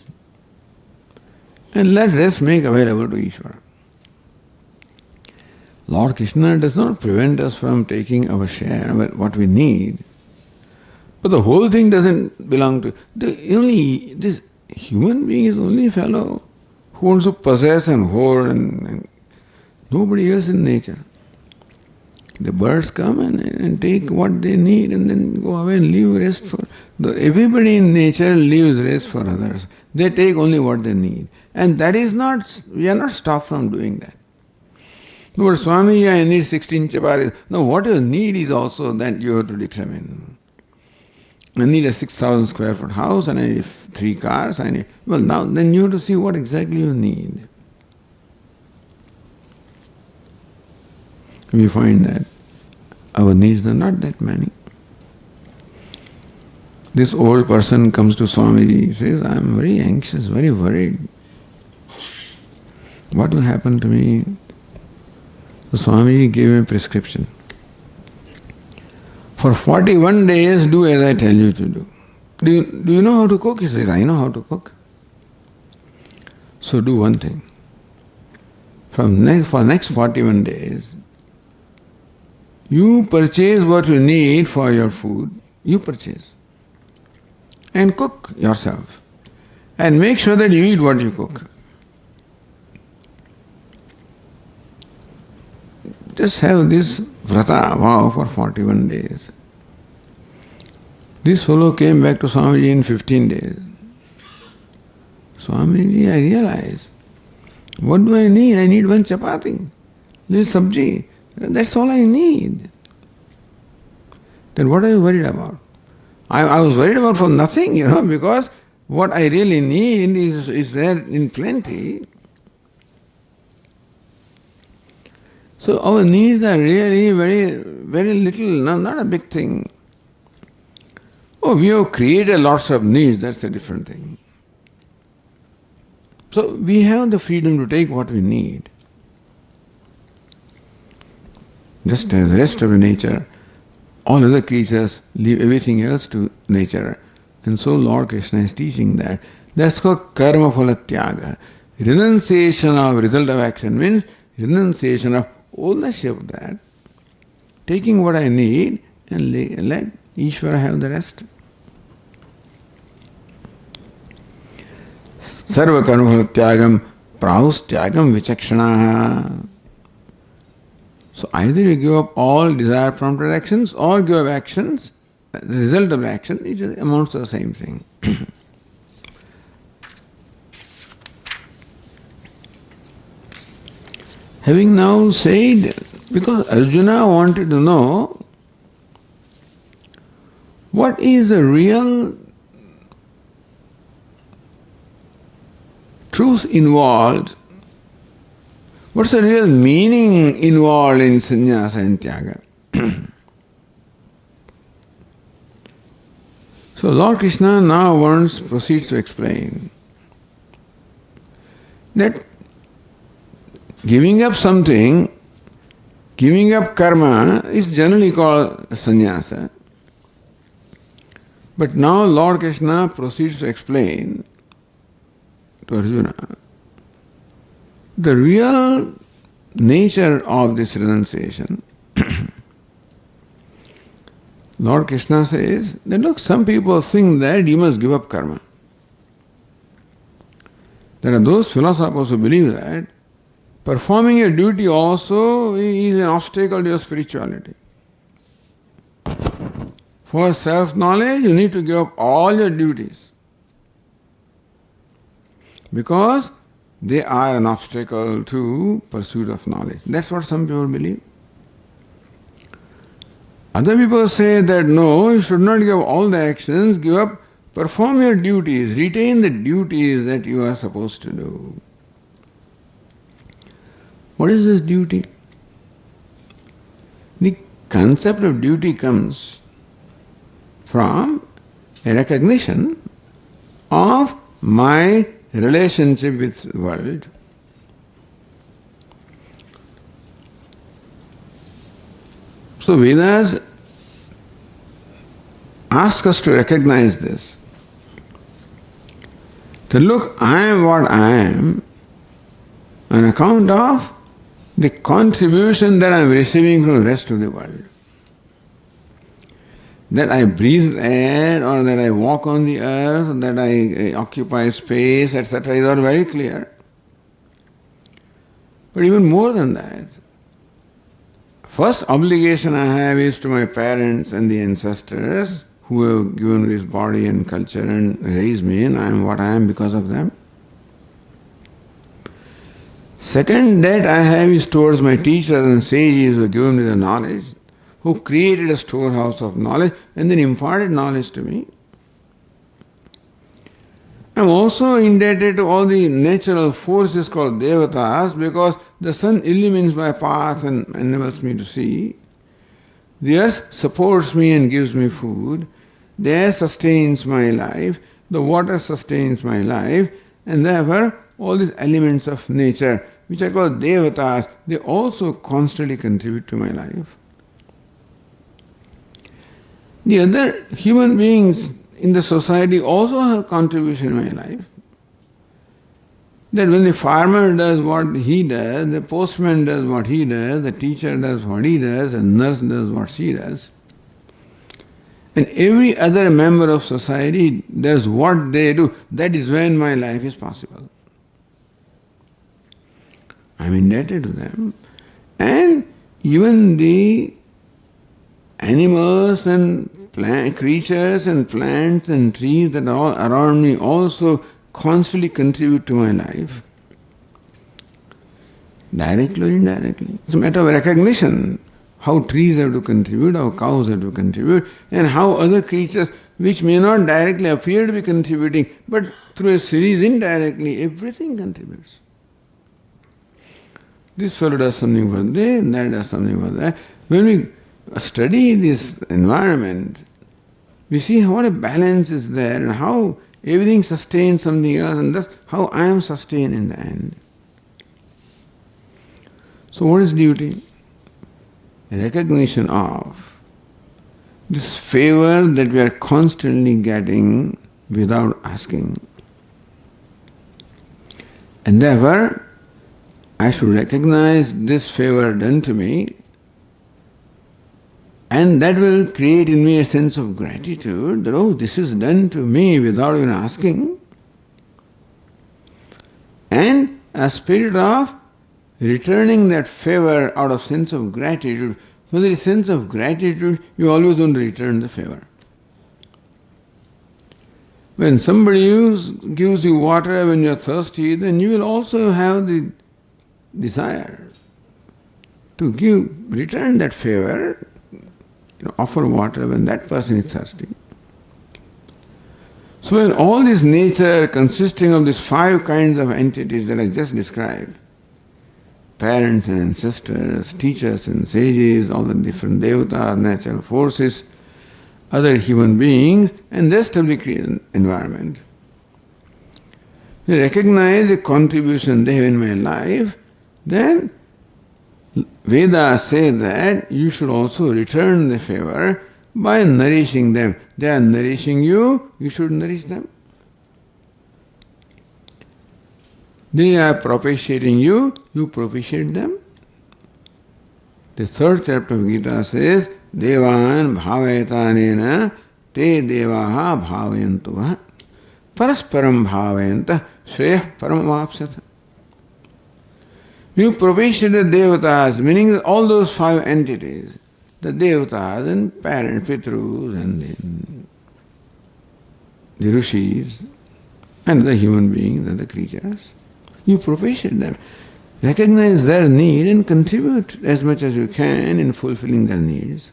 and let rest make available to Ishvara. Lord Krishna does not prevent us from taking our share of what we need, but the whole thing doesn't belong to this human being is only a fellow who wants to possess and hoard and nobody else in nature. The birds come and take what they need and then go away and leave rest for... Everybody in nature leaves rest for others. They take only what they need. And that is not... We are not stopped from doing that. No, but Swami, I need 16 chapatis. No, what you need is also that you have to determine. I need a 6,000 square foot house and I need 3 cars. Well, now then you have to see what exactly you need. We find that our needs are not that many. This old person comes to Swamiji, he says, I am very anxious, very worried. What will happen to me? So Swamiji gave him a prescription. For 41 days, do as I tell you to do. Do you know how to cook? He says, I know how to cook. So do one thing. For next 41 days, you purchase what you need for your food. You purchase. And cook yourself. And make sure that you eat what you cook. Just have this vrata vow for 41 days. This fellow came back to Swamiji in 15 days. Swamiji, I realize, what do I need? I need one chapati, little sabji. That's all I need. Then what are you worried about? I was worried about for nothing, because what I really need is there in plenty. So our needs are really very, very little, not a big thing. Oh, we have created lots of needs, that's a different thing. So we have the freedom to take what we need. Just as the rest of nature, all other creatures leave everything else to nature. And so Lord Krishna is teaching that. That's called karma phala tyaga. Renunciation of result of action means renunciation of ownership of that. Taking what I need and let Ishvara have the rest. Sarva karma phala tyagam praus tyagam vichakshanaha. So either you give up all desire prompted actions or give up actions, the result of action amounts to the same thing. Having now said, because Arjuna wanted to know what is the real truth involved, what's the real meaning involved in sannyasa and tyaga? So Lord Krishna now proceeds to explain that giving up something, giving up karma is generally called sannyasa. But now Lord Krishna proceeds to explain to Arjuna the real nature of this renunciation. Lord Krishna says that look, some people think that you must give up karma. There are those philosophers who believe that performing your duty also is an obstacle to your spirituality. For self-knowledge, you need to give up all your duties because they are an obstacle to pursuit of knowledge. That's what some people believe. Other people say that no, you should not give up all the actions, perform your duties, retain the duties that you are supposed to do. What is this duty? The concept of duty comes from a recognition of my relationship with the world. So Vedas ask us to recognize this. To look, I am what I am on account of the contribution that I am receiving from the rest of the world. That I breathe air or that I walk on the earth, or that I occupy space, etc. is all very clear. But even more than that, first obligation I have is to my parents and the ancestors who have given me this body and culture and raised me, and I am what I am because of them. Second debt I have is towards my teachers and sages who have given me the knowledge, who created a storehouse of knowledge and then imparted knowledge to me. I am also indebted to all the natural forces called devatas because the sun illumines my path and enables me to see. The earth supports me and gives me food. The air sustains my life. The water sustains my life. And therefore, all these elements of nature, which are called devatas, they also constantly contribute to my life. The other human beings in the society also have contribution in my life. That when the farmer does what he does, the postman does what he does, the teacher does what he does, and nurse does what she does, and every other member of society does what they do, that is when my life is possible. I am indebted to them. And even the animals and creatures and plants and trees that are all around me also constantly contribute to my life, directly or indirectly. It's a matter of recognition, how trees have to contribute, how cows have to contribute, and how other creatures, which may not directly appear to be contributing, but through a series indirectly, everything contributes. This fellow does something for this, and that does something for that. When we study this environment, we see what a balance is there and how everything sustains something else, and that's how I am sustained in the end. So what is duty? A recognition of this favor that we are constantly getting without asking. And therefore, I should recognize this favor done to me, and that will create in me a sense of gratitude that, oh, this is done to me without even asking. And a spirit of returning that favor out of sense of gratitude. For there is sense of gratitude, you always want to return the favor. When somebody else gives you water when you are thirsty, then you will also have the desire to return that favor, offer water when that person is thirsty. So when all this nature consisting of these 5 kinds of entities that I just described, parents and ancestors, teachers and sages, all the different devatas, natural forces, other human beings, and rest of the created environment, we recognize the contribution they have in my life, then Vedas say that you should also return the favor by nourishing them. They are nourishing you, you should nourish them. They are propitiating you, you propitiate them. The 3rd chapter of Gita says, Devan bhavayatanena te devaha bhavayantuva parasparam bhavayanta shreyah paramavapsata. You propitiate the devatas, meaning all those 5 entities, the devatas and parents, pitrus and the rishis and the human beings and the creatures. You propitiate them. Recognize their need and contribute as much as you can in fulfilling their needs.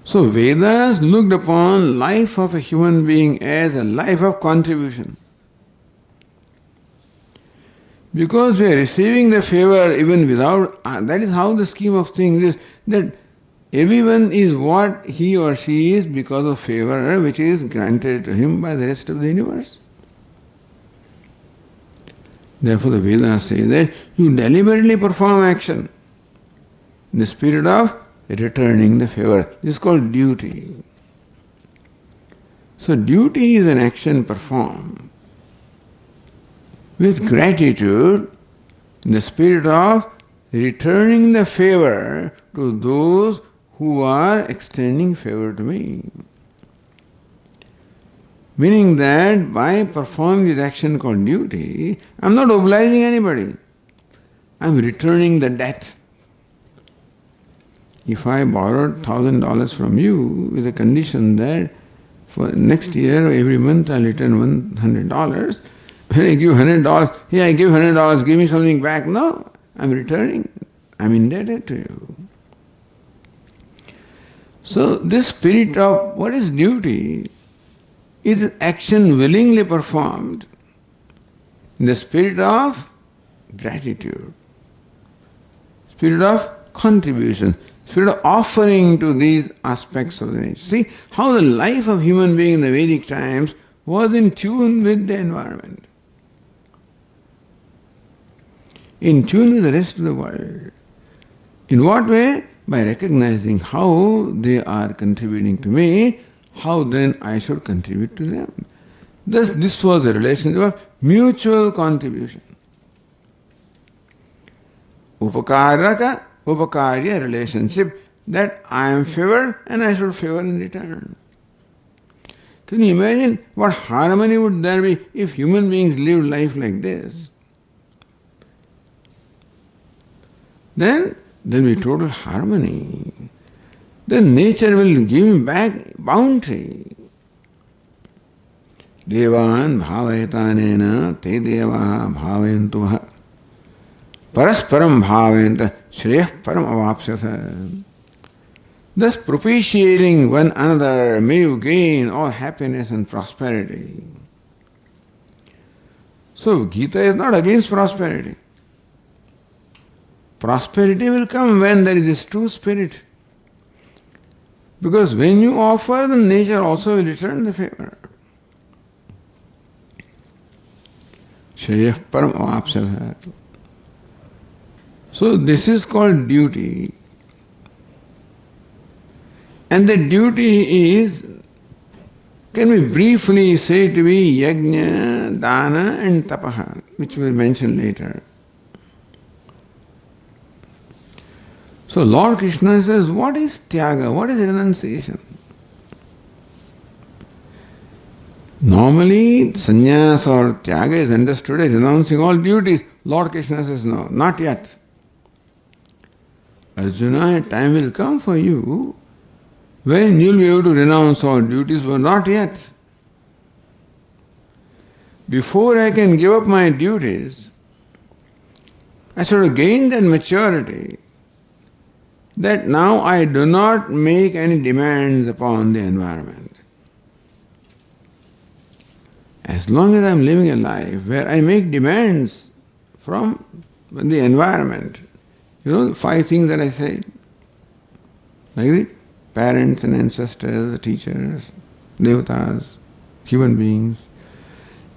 So Vedas looked upon life of a human being as a life of contribution. Because we are receiving the favor even without, that is how the scheme of things is, that everyone is what he or she is because of favor which is granted to him by the rest of the universe. Therefore the Vedas say that you deliberately perform action in the spirit of returning the favor. This is called duty. So duty is an action performed with gratitude in the spirit of returning the favor to those who are extending favor to me. Meaning that by performing this action called duty, I am not obliging anybody. I am returning the debt. If I borrowed $1,000 from you with a condition that for next year or every month I'll return $100, when I give $100, hey, I give $100, give me something back. No, I'm returning. I'm indebted to you. So this spirit of what is duty is action willingly performed in the spirit of gratitude, spirit of contribution, spirit of offering to these aspects of the nature. See how the life of human being in the Vedic times was in tune with the environment, in tune with the rest of the world. In what way? by recognizing how they are contributing to me, how then I should contribute to them. Thus, this was a relationship of mutual contribution. Upakaraka, upakarya relationship, that I am favored and I should favor in return. Can you imagine what harmony would there be if human beings lived life like this? Then there will be total harmony. Then nature will give back bounty. Devan bhavayatanena te devaha bhavayantuvaha parasparam bhavayanta shreyah param avapsyatha. Thus propitiating one another, may you gain all happiness and prosperity. So Gita is not against prosperity. Prosperity will come when there is this true spirit. Because when you offer, the nature also will return the favor. Shreyah param avapsyatha. So this is called duty. And the duty is, can we briefly say to be yajna, dana and tapaha, which we'll mention later. So Lord Krishna says, what is tyaga? What is renunciation? Normally, sannyasa or tyaga is understood as renouncing all duties. Lord Krishna says, no, not yet. Arjuna, a time will come for you when you will be able to renounce all duties, but not yet. Before I can give up my duties, I should have gained that maturity that now I do not make any demands upon the environment. As long as I am living a life where I make demands from the environment, the 5 things that I said, like the parents and ancestors, the teachers, devatas, human beings.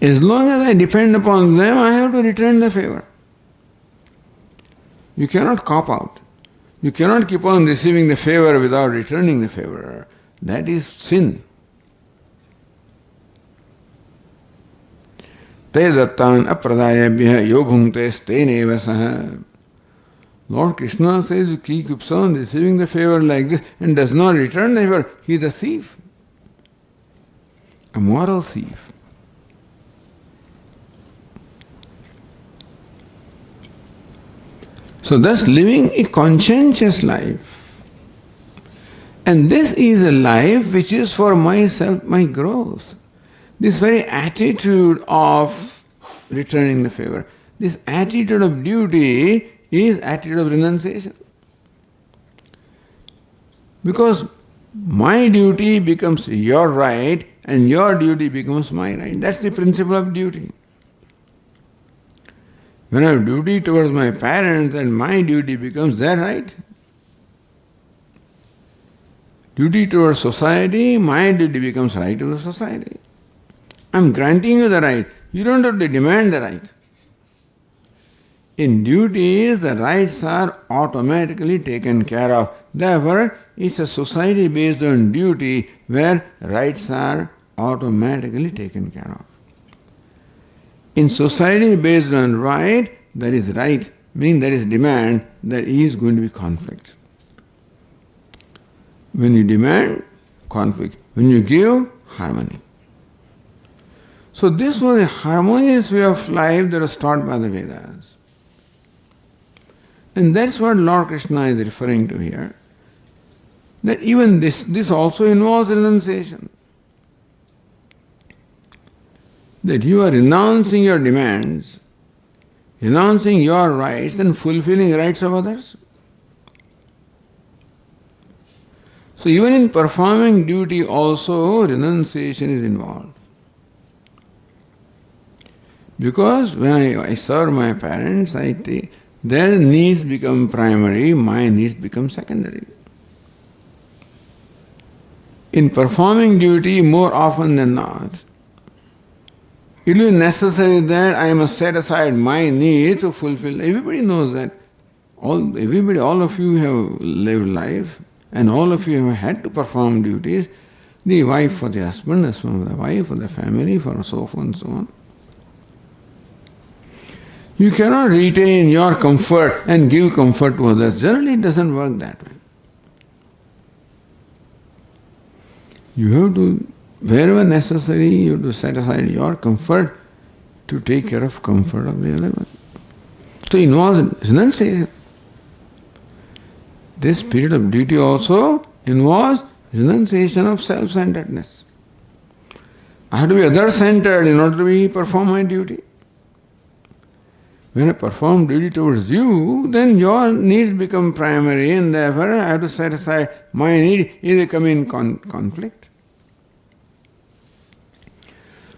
As long as I depend upon them, I have to return the favor. You cannot cop out. You cannot keep on receiving the favor without returning the favor. That is sin. Te dattan apradayabhya yo bhungte steneva saha. Lord Krishna says he keeps on receiving the favor like this and does not return the favor. He is a thief, a moral thief. So thus living a conscientious life. And this is a life which is for myself, my growth. This very attitude of returning the favor, this attitude of duty is attitude of renunciation. Because my duty becomes your right and your duty becomes my right. That's the principle of duty. When I have duty towards my parents, then my duty becomes their right. Duty towards society, my duty becomes right of the society. I'm granting you the right. You don't have to demand the right. In duties, the rights are automatically taken care of. Therefore, it's a society based on duty where rights are automatically taken care of. In society based on right, there is right, meaning there is demand, there is going to be conflict. When you demand, conflict. When you give, harmony. So this was a harmonious way of life that was taught by the Vedas. And that's what Lord Krishna is referring to here. That even this also involves renunciation. That you are renouncing your demands, renouncing your rights and fulfilling rights of others. So even in performing duty also renunciation is involved. Because when I serve my parents, their needs become primary, my needs become secondary. In performing duty, more often than not, it will be necessary that I must set aside my need to fulfill. Everybody knows that. all of you have lived life, and all of you have had to perform duties. The wife for the husband, husband for the wife, for the family, for so forth and so on. You cannot retain your comfort and give comfort to others. Generally, it doesn't work that way. You have to, wherever necessary, you have to set aside your comfort to take care of comfort of the other one. So it involves renunciation. This period of duty also involves renunciation of self-centeredness. I have to be other-centered in order to perform my duty. When I perform duty towards you, then your needs become primary, and therefore I have to set aside my need is becoming conflict.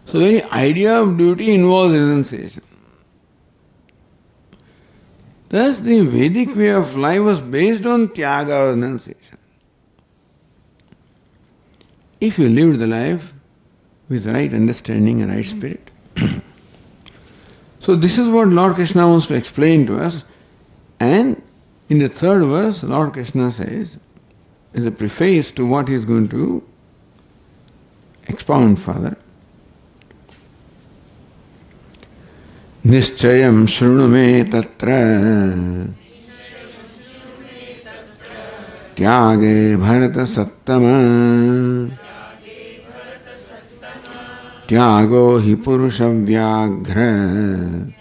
So the very idea of duty involves renunciation. Thus the Vedic way of life was based on tyaga or renunciation. If you lived the life with right understanding and right spirit. So this is what Lord Krishna wants to explain to us. And in the third verse, Lord Krishna says, as a preface to what he is going to expound further, Nischayam shrunu me tatra tyage bharata sattama tyago hi purusha vyaghra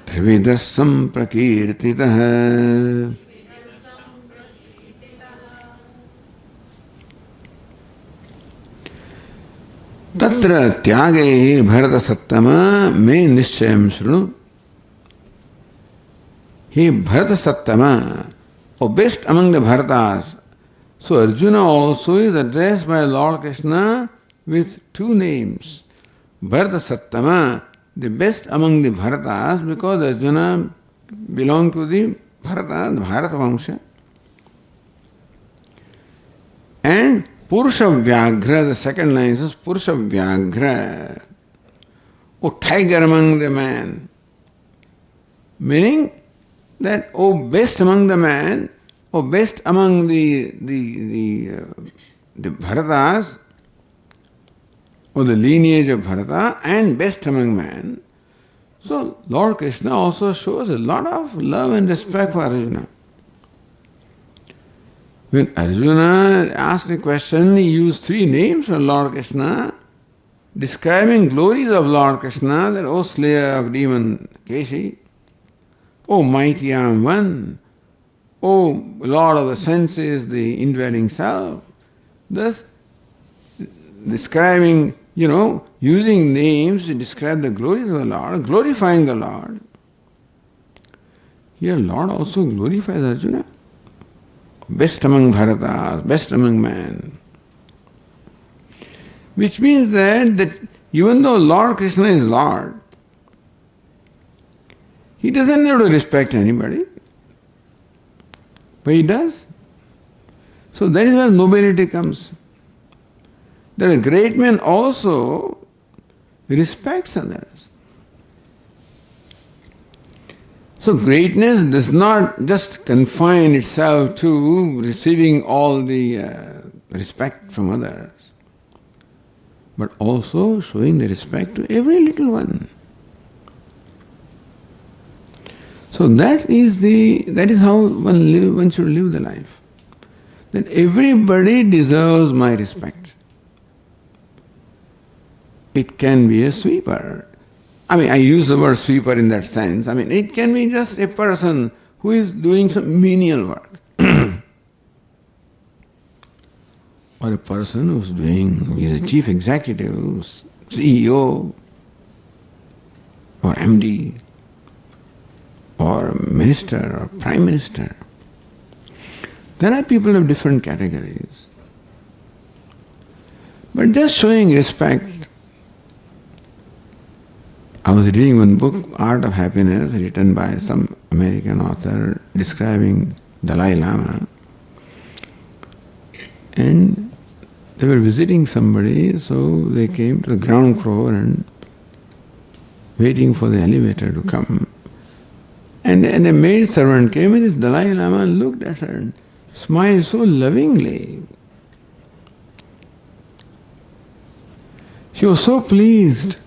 trividas samprakirtitah. Tatra tyage bharata sattama me nischayam shrunu. He Bharata Sattama, or best among the Bharatas. So Arjuna also is addressed by Lord Krishna with two names. Bharata Sattama, the best among the Bharatas, because Arjuna belonged to the Bharata Vangsha. And Purusha Vyaghra, the second line says Purusha Vyaghra, O tiger among the men. Meaning that, O best among the men, O best among the Bharatas, or the lineage of Bharata, and best among men. So Lord Krishna also shows a lot of love and respect for Arjuna. When Arjuna asked a question, he used three names for Lord Krishna, describing glories of Lord Krishna, that, O slayer of demon Keshi, O mighty arm one, O Lord of the senses, the indwelling self. Thus, describing, using names to describe the glories of the Lord, glorifying the Lord. Here Lord also glorifies Arjuna. Best among Bharatas, best among men. Which means that even though Lord Krishna is Lord, he doesn't have to respect anybody, but he does. So that is where nobility comes. That a great man also respects others. So greatness does not just confine itself to receiving all the respect from others, but also showing the respect to every little one. So that is how one should live the life. That everybody deserves my respect. It can be a sweeper. I use the word sweeper in that sense. It can be just a person who is doing some menial work. Or a person is a chief executive, CEO, or MD, or minister, or prime minister. There are people of different categories. But just showing respect. I was reading one book, Art of Happiness, written by some American author describing Dalai Lama. And they were visiting somebody, so they came to the ground floor and waiting for the elevator to come. And a maid servant came and this Dalai Lama looked at her and smiled so lovingly. She was so pleased.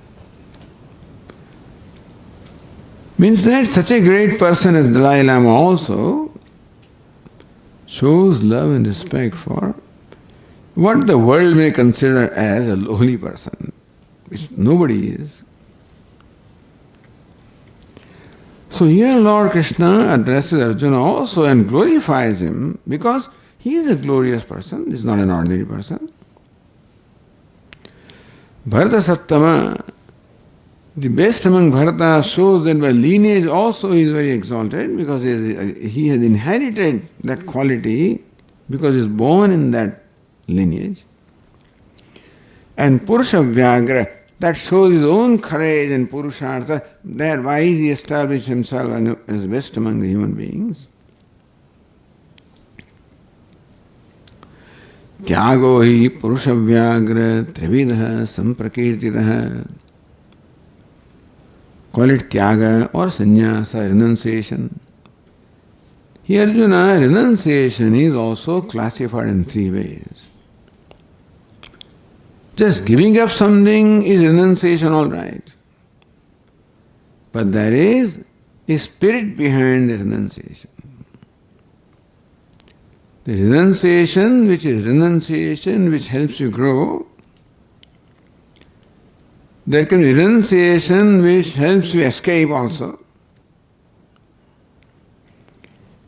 Means that such a great person as Dalai Lama also shows love and respect for what the world may consider as a lowly person, which nobody is. So here Lord Krishna addresses Arjuna also and glorifies him because he is a glorious person, he is not an ordinary person. Bharata Sattama, the best among Bharata, shows that by lineage also he is very exalted because he has inherited that quality because he is born in that lineage. And Purusha Vyagra, that shows his own courage and Purushartha, thereby he established himself as best among the human beings. Tyago hi Purusha Vyagra Trividaha Samprakirtidaha. Call it Tyaga or Sanyasa Renunciation. Here Arjuna, renunciation is also classified in three ways. Just giving up something is renunciation, all right. But there is a spirit behind the renunciation. The renunciation which helps you grow. There can be renunciation which helps you escape also.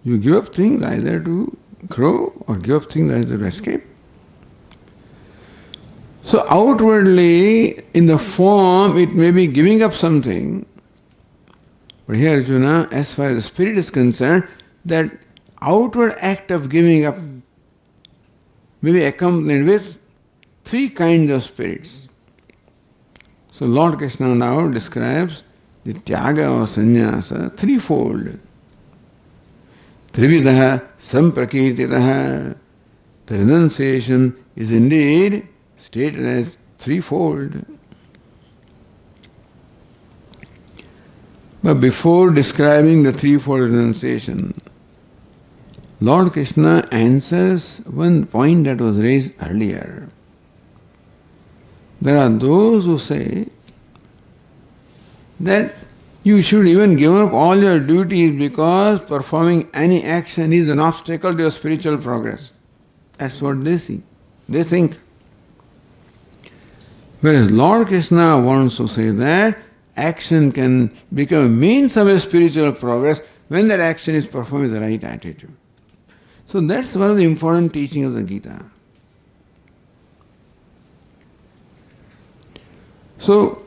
You give up things either to grow or give up things either to escape. So outwardly, in the form, it may be giving up something. But here Arjuna, as far as the spirit is concerned, that outward act of giving up may be accompanied with three kinds of spirits. So Lord Krishna now describes the Tyaga or Sanyasa threefold. Trividaha Samprakirtidaha. The renunciation is indeed stated as threefold. But before describing the threefold renunciation, Lord Krishna answers one point that was raised earlier. There are those who say that you should even give up all your duties because performing any action is an obstacle to your spiritual progress. That's what they see. They think. Whereas Lord Krishna wants to say that action can become a means of a spiritual progress when that action is performed with the right attitude. So that's one of the important teachings of the Gita. So,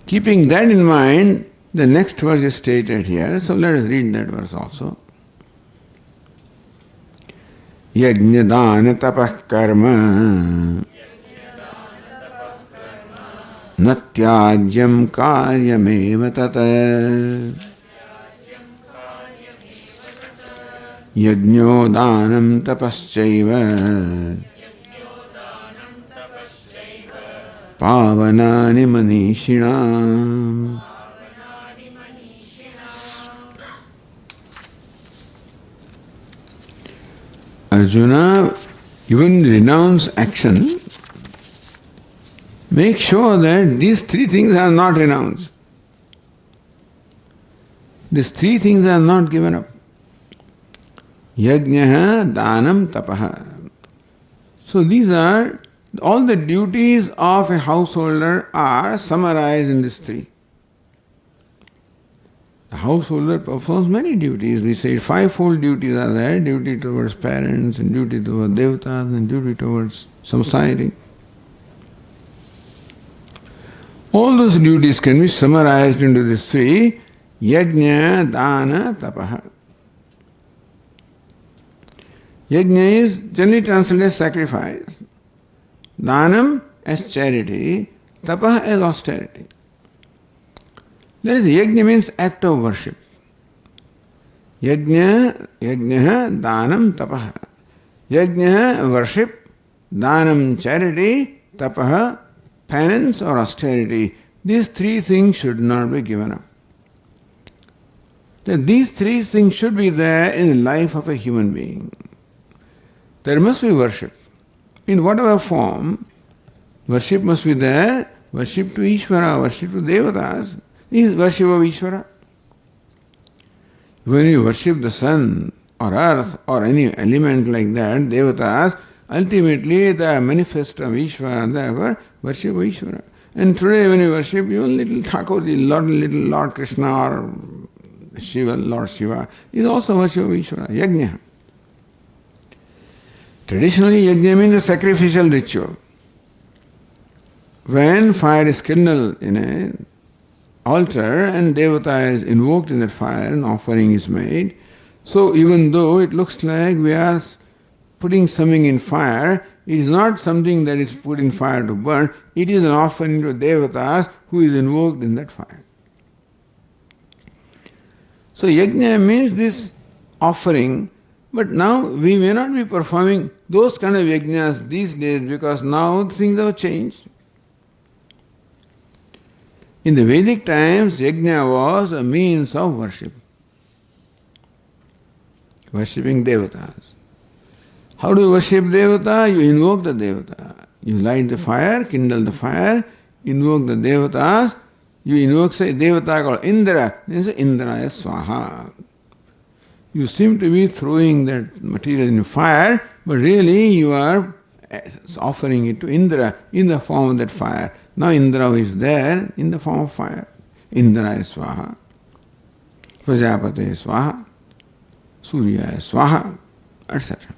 keeping that in mind, the next verse is stated here. So let us read that verse also. Yajnadana tapah karma natyajyam karyameva tata yajno danam tapaschaiva pavanani manishinam. Arjuna, even renounce action, make sure that these three things are not renounced. These three things are not given up. Yajnaha, danam, tapaha. So these are, all the duties of a householder are summarized in these three. The householder performs many duties. We say fivefold duties are there: duty towards parents, and duty towards devatas, and duty towards society. All those duties can be summarized into these three: yajna, dana, tapaha. Yajna is generally translated as sacrifice. Danam as charity, tapaha as austerity. That is, yajna means act of worship. Yajna, danam, tapaha. Yajna, worship. Danam, charity. Tapaha, penance or austerity. These three things should not be given up. that these three things should be there in the life of a human being. There must be worship. In whatever form, worship must be there. Worship to Ishvara, worship to Devatas is worship of Ishvara. When you worship the sun or earth or any element like that, Devatas, ultimately they are manifest of Ishvara and therefore worship of Ishvara. And today when you worship even little Thakurji, little Lord Krishna or Shiva, Lord Shiva, is also worship of Ishvara, Yajna. Traditionally, Yajna means a sacrificial ritual. When fire is kindled in an altar and Devata is invoked in that fire and offering is made, so even though it looks like we are putting something in fire, it is not something that is put in fire to burn, it is an offering to Devatas who is invoked in that fire. So Yajna means this offering, but now we may not be performing those kind of yajnas these days because now things have changed. In the Vedic times, yajna was a means of worship. Worshipping Devatas. How do you worship Devata? You invoke the Devata. You light the fire, kindle the fire, invoke the Devatas. You invoke, say, Devata called Indra. Then say, Indraya Swaha. You seem to be throwing that material in fire, but really you are offering it to Indra in the form of that fire. Now Indra is there in the form of fire. Indraya Swaha. Prajapate Swaha. Suryaya Swaha. Etc.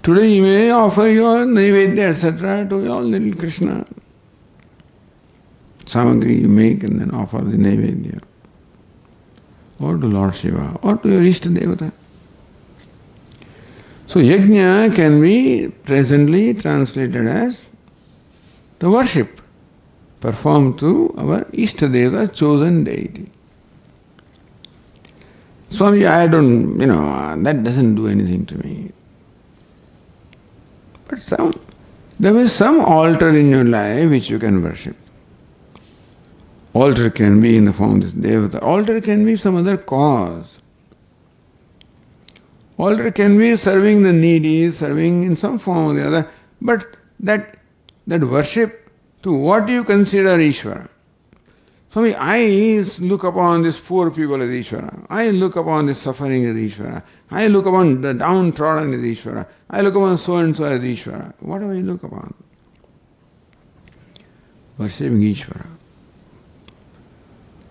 Today you may offer your Naivedya, etc. to your little Krishna. Samagri you make and then offer the Naivedya. Or to Lord Shiva, or to your Ishta Devata. So yajna can be presently translated as the worship performed to our Ishta Devata, chosen deity. Swami, I don't, that doesn't do anything to me. But there is some altar in your life which you can worship. Altar can be in the form of this Devata. Altar can be some other cause. Altar can be serving the needy, serving in some form or the other. But that worship to what you consider Ishvara. Swami, I look upon these poor people as Ishvara. I look upon this suffering as Ishvara. I look upon the downtrodden as Ishvara. I look upon so and so as Ishvara. What do I look upon? Worshipping Ishvara.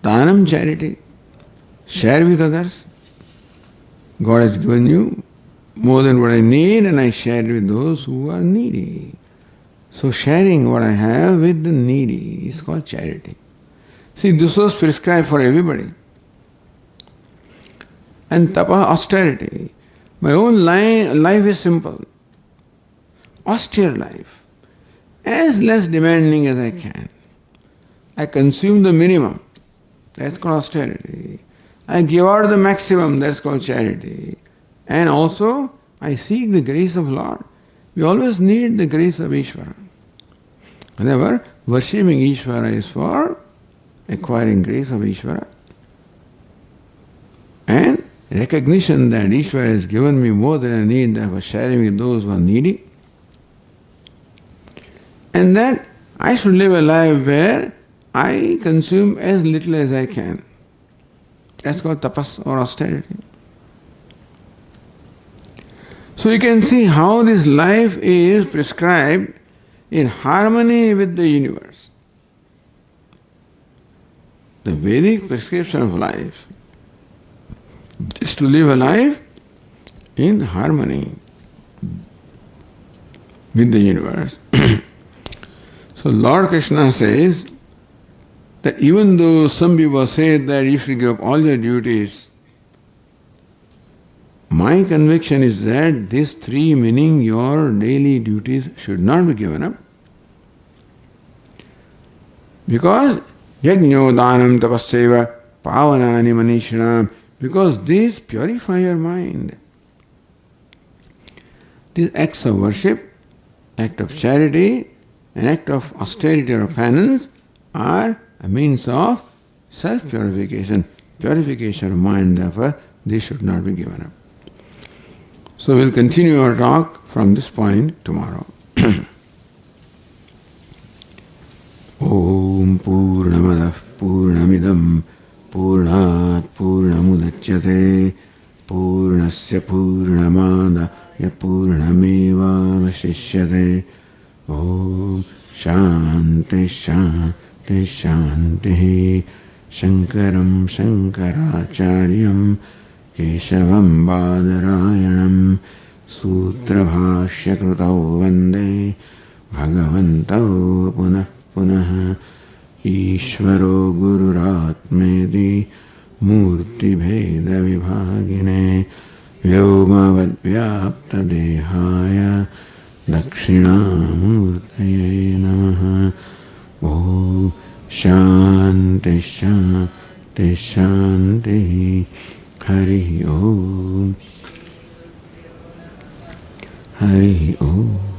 Dhanam, charity. Share with others. God has given you more than what I need and I share it with those who are needy. So sharing what I have with the needy is called charity. See, this was prescribed for everybody. And tapa, austerity. My own life is simple. Austere life. As less demanding as I can. I consume the minimum. That's called austerity. I give out the maximum. That's called charity. And also, I seek the grace of Lord. We always need the grace of Ishvara. However, worshipping Ishvara is for acquiring grace of Ishvara and recognition that Ishvara has given me more than I need, therefore sharing with those who are needy, and that I should live a life where I consume as little as I can. That's called tapas or austerity. So you can see how this life is prescribed in harmony with the universe. The Vedic prescription of life is to live a life in harmony with the universe. So Lord Krishna says that even though some people say that if you give up all your duties, my conviction is that these three, meaning your daily duties, should not be given up. Because Yajño dhanam tapasseva pavanani manishanam, because these purify your mind. These acts of worship, act of charity, and act of austerity or penance are a means of self-purification. purification of mind, therefore, this should not be given up. So we'll continue our talk from this point tomorrow. Om Purnamadah Purnamidam Purnat Purnamudachyate Purnasya Purnamadaya Purnameva Vashishyate. Om Shanti Shanti Shanti. Shankaram Shankaracharyam Keshavam Badarayanam Sutra Bhashya Krutau Vande Bhagavantau Punah Punah. Ishvaro Gururatmedi Murti Bheda Vibhagine Vyomavad Vyapta Dehaya Dakshinamurtaye Namaha. Om Shanti Shanti Shanti. Hari Om. Hari Om.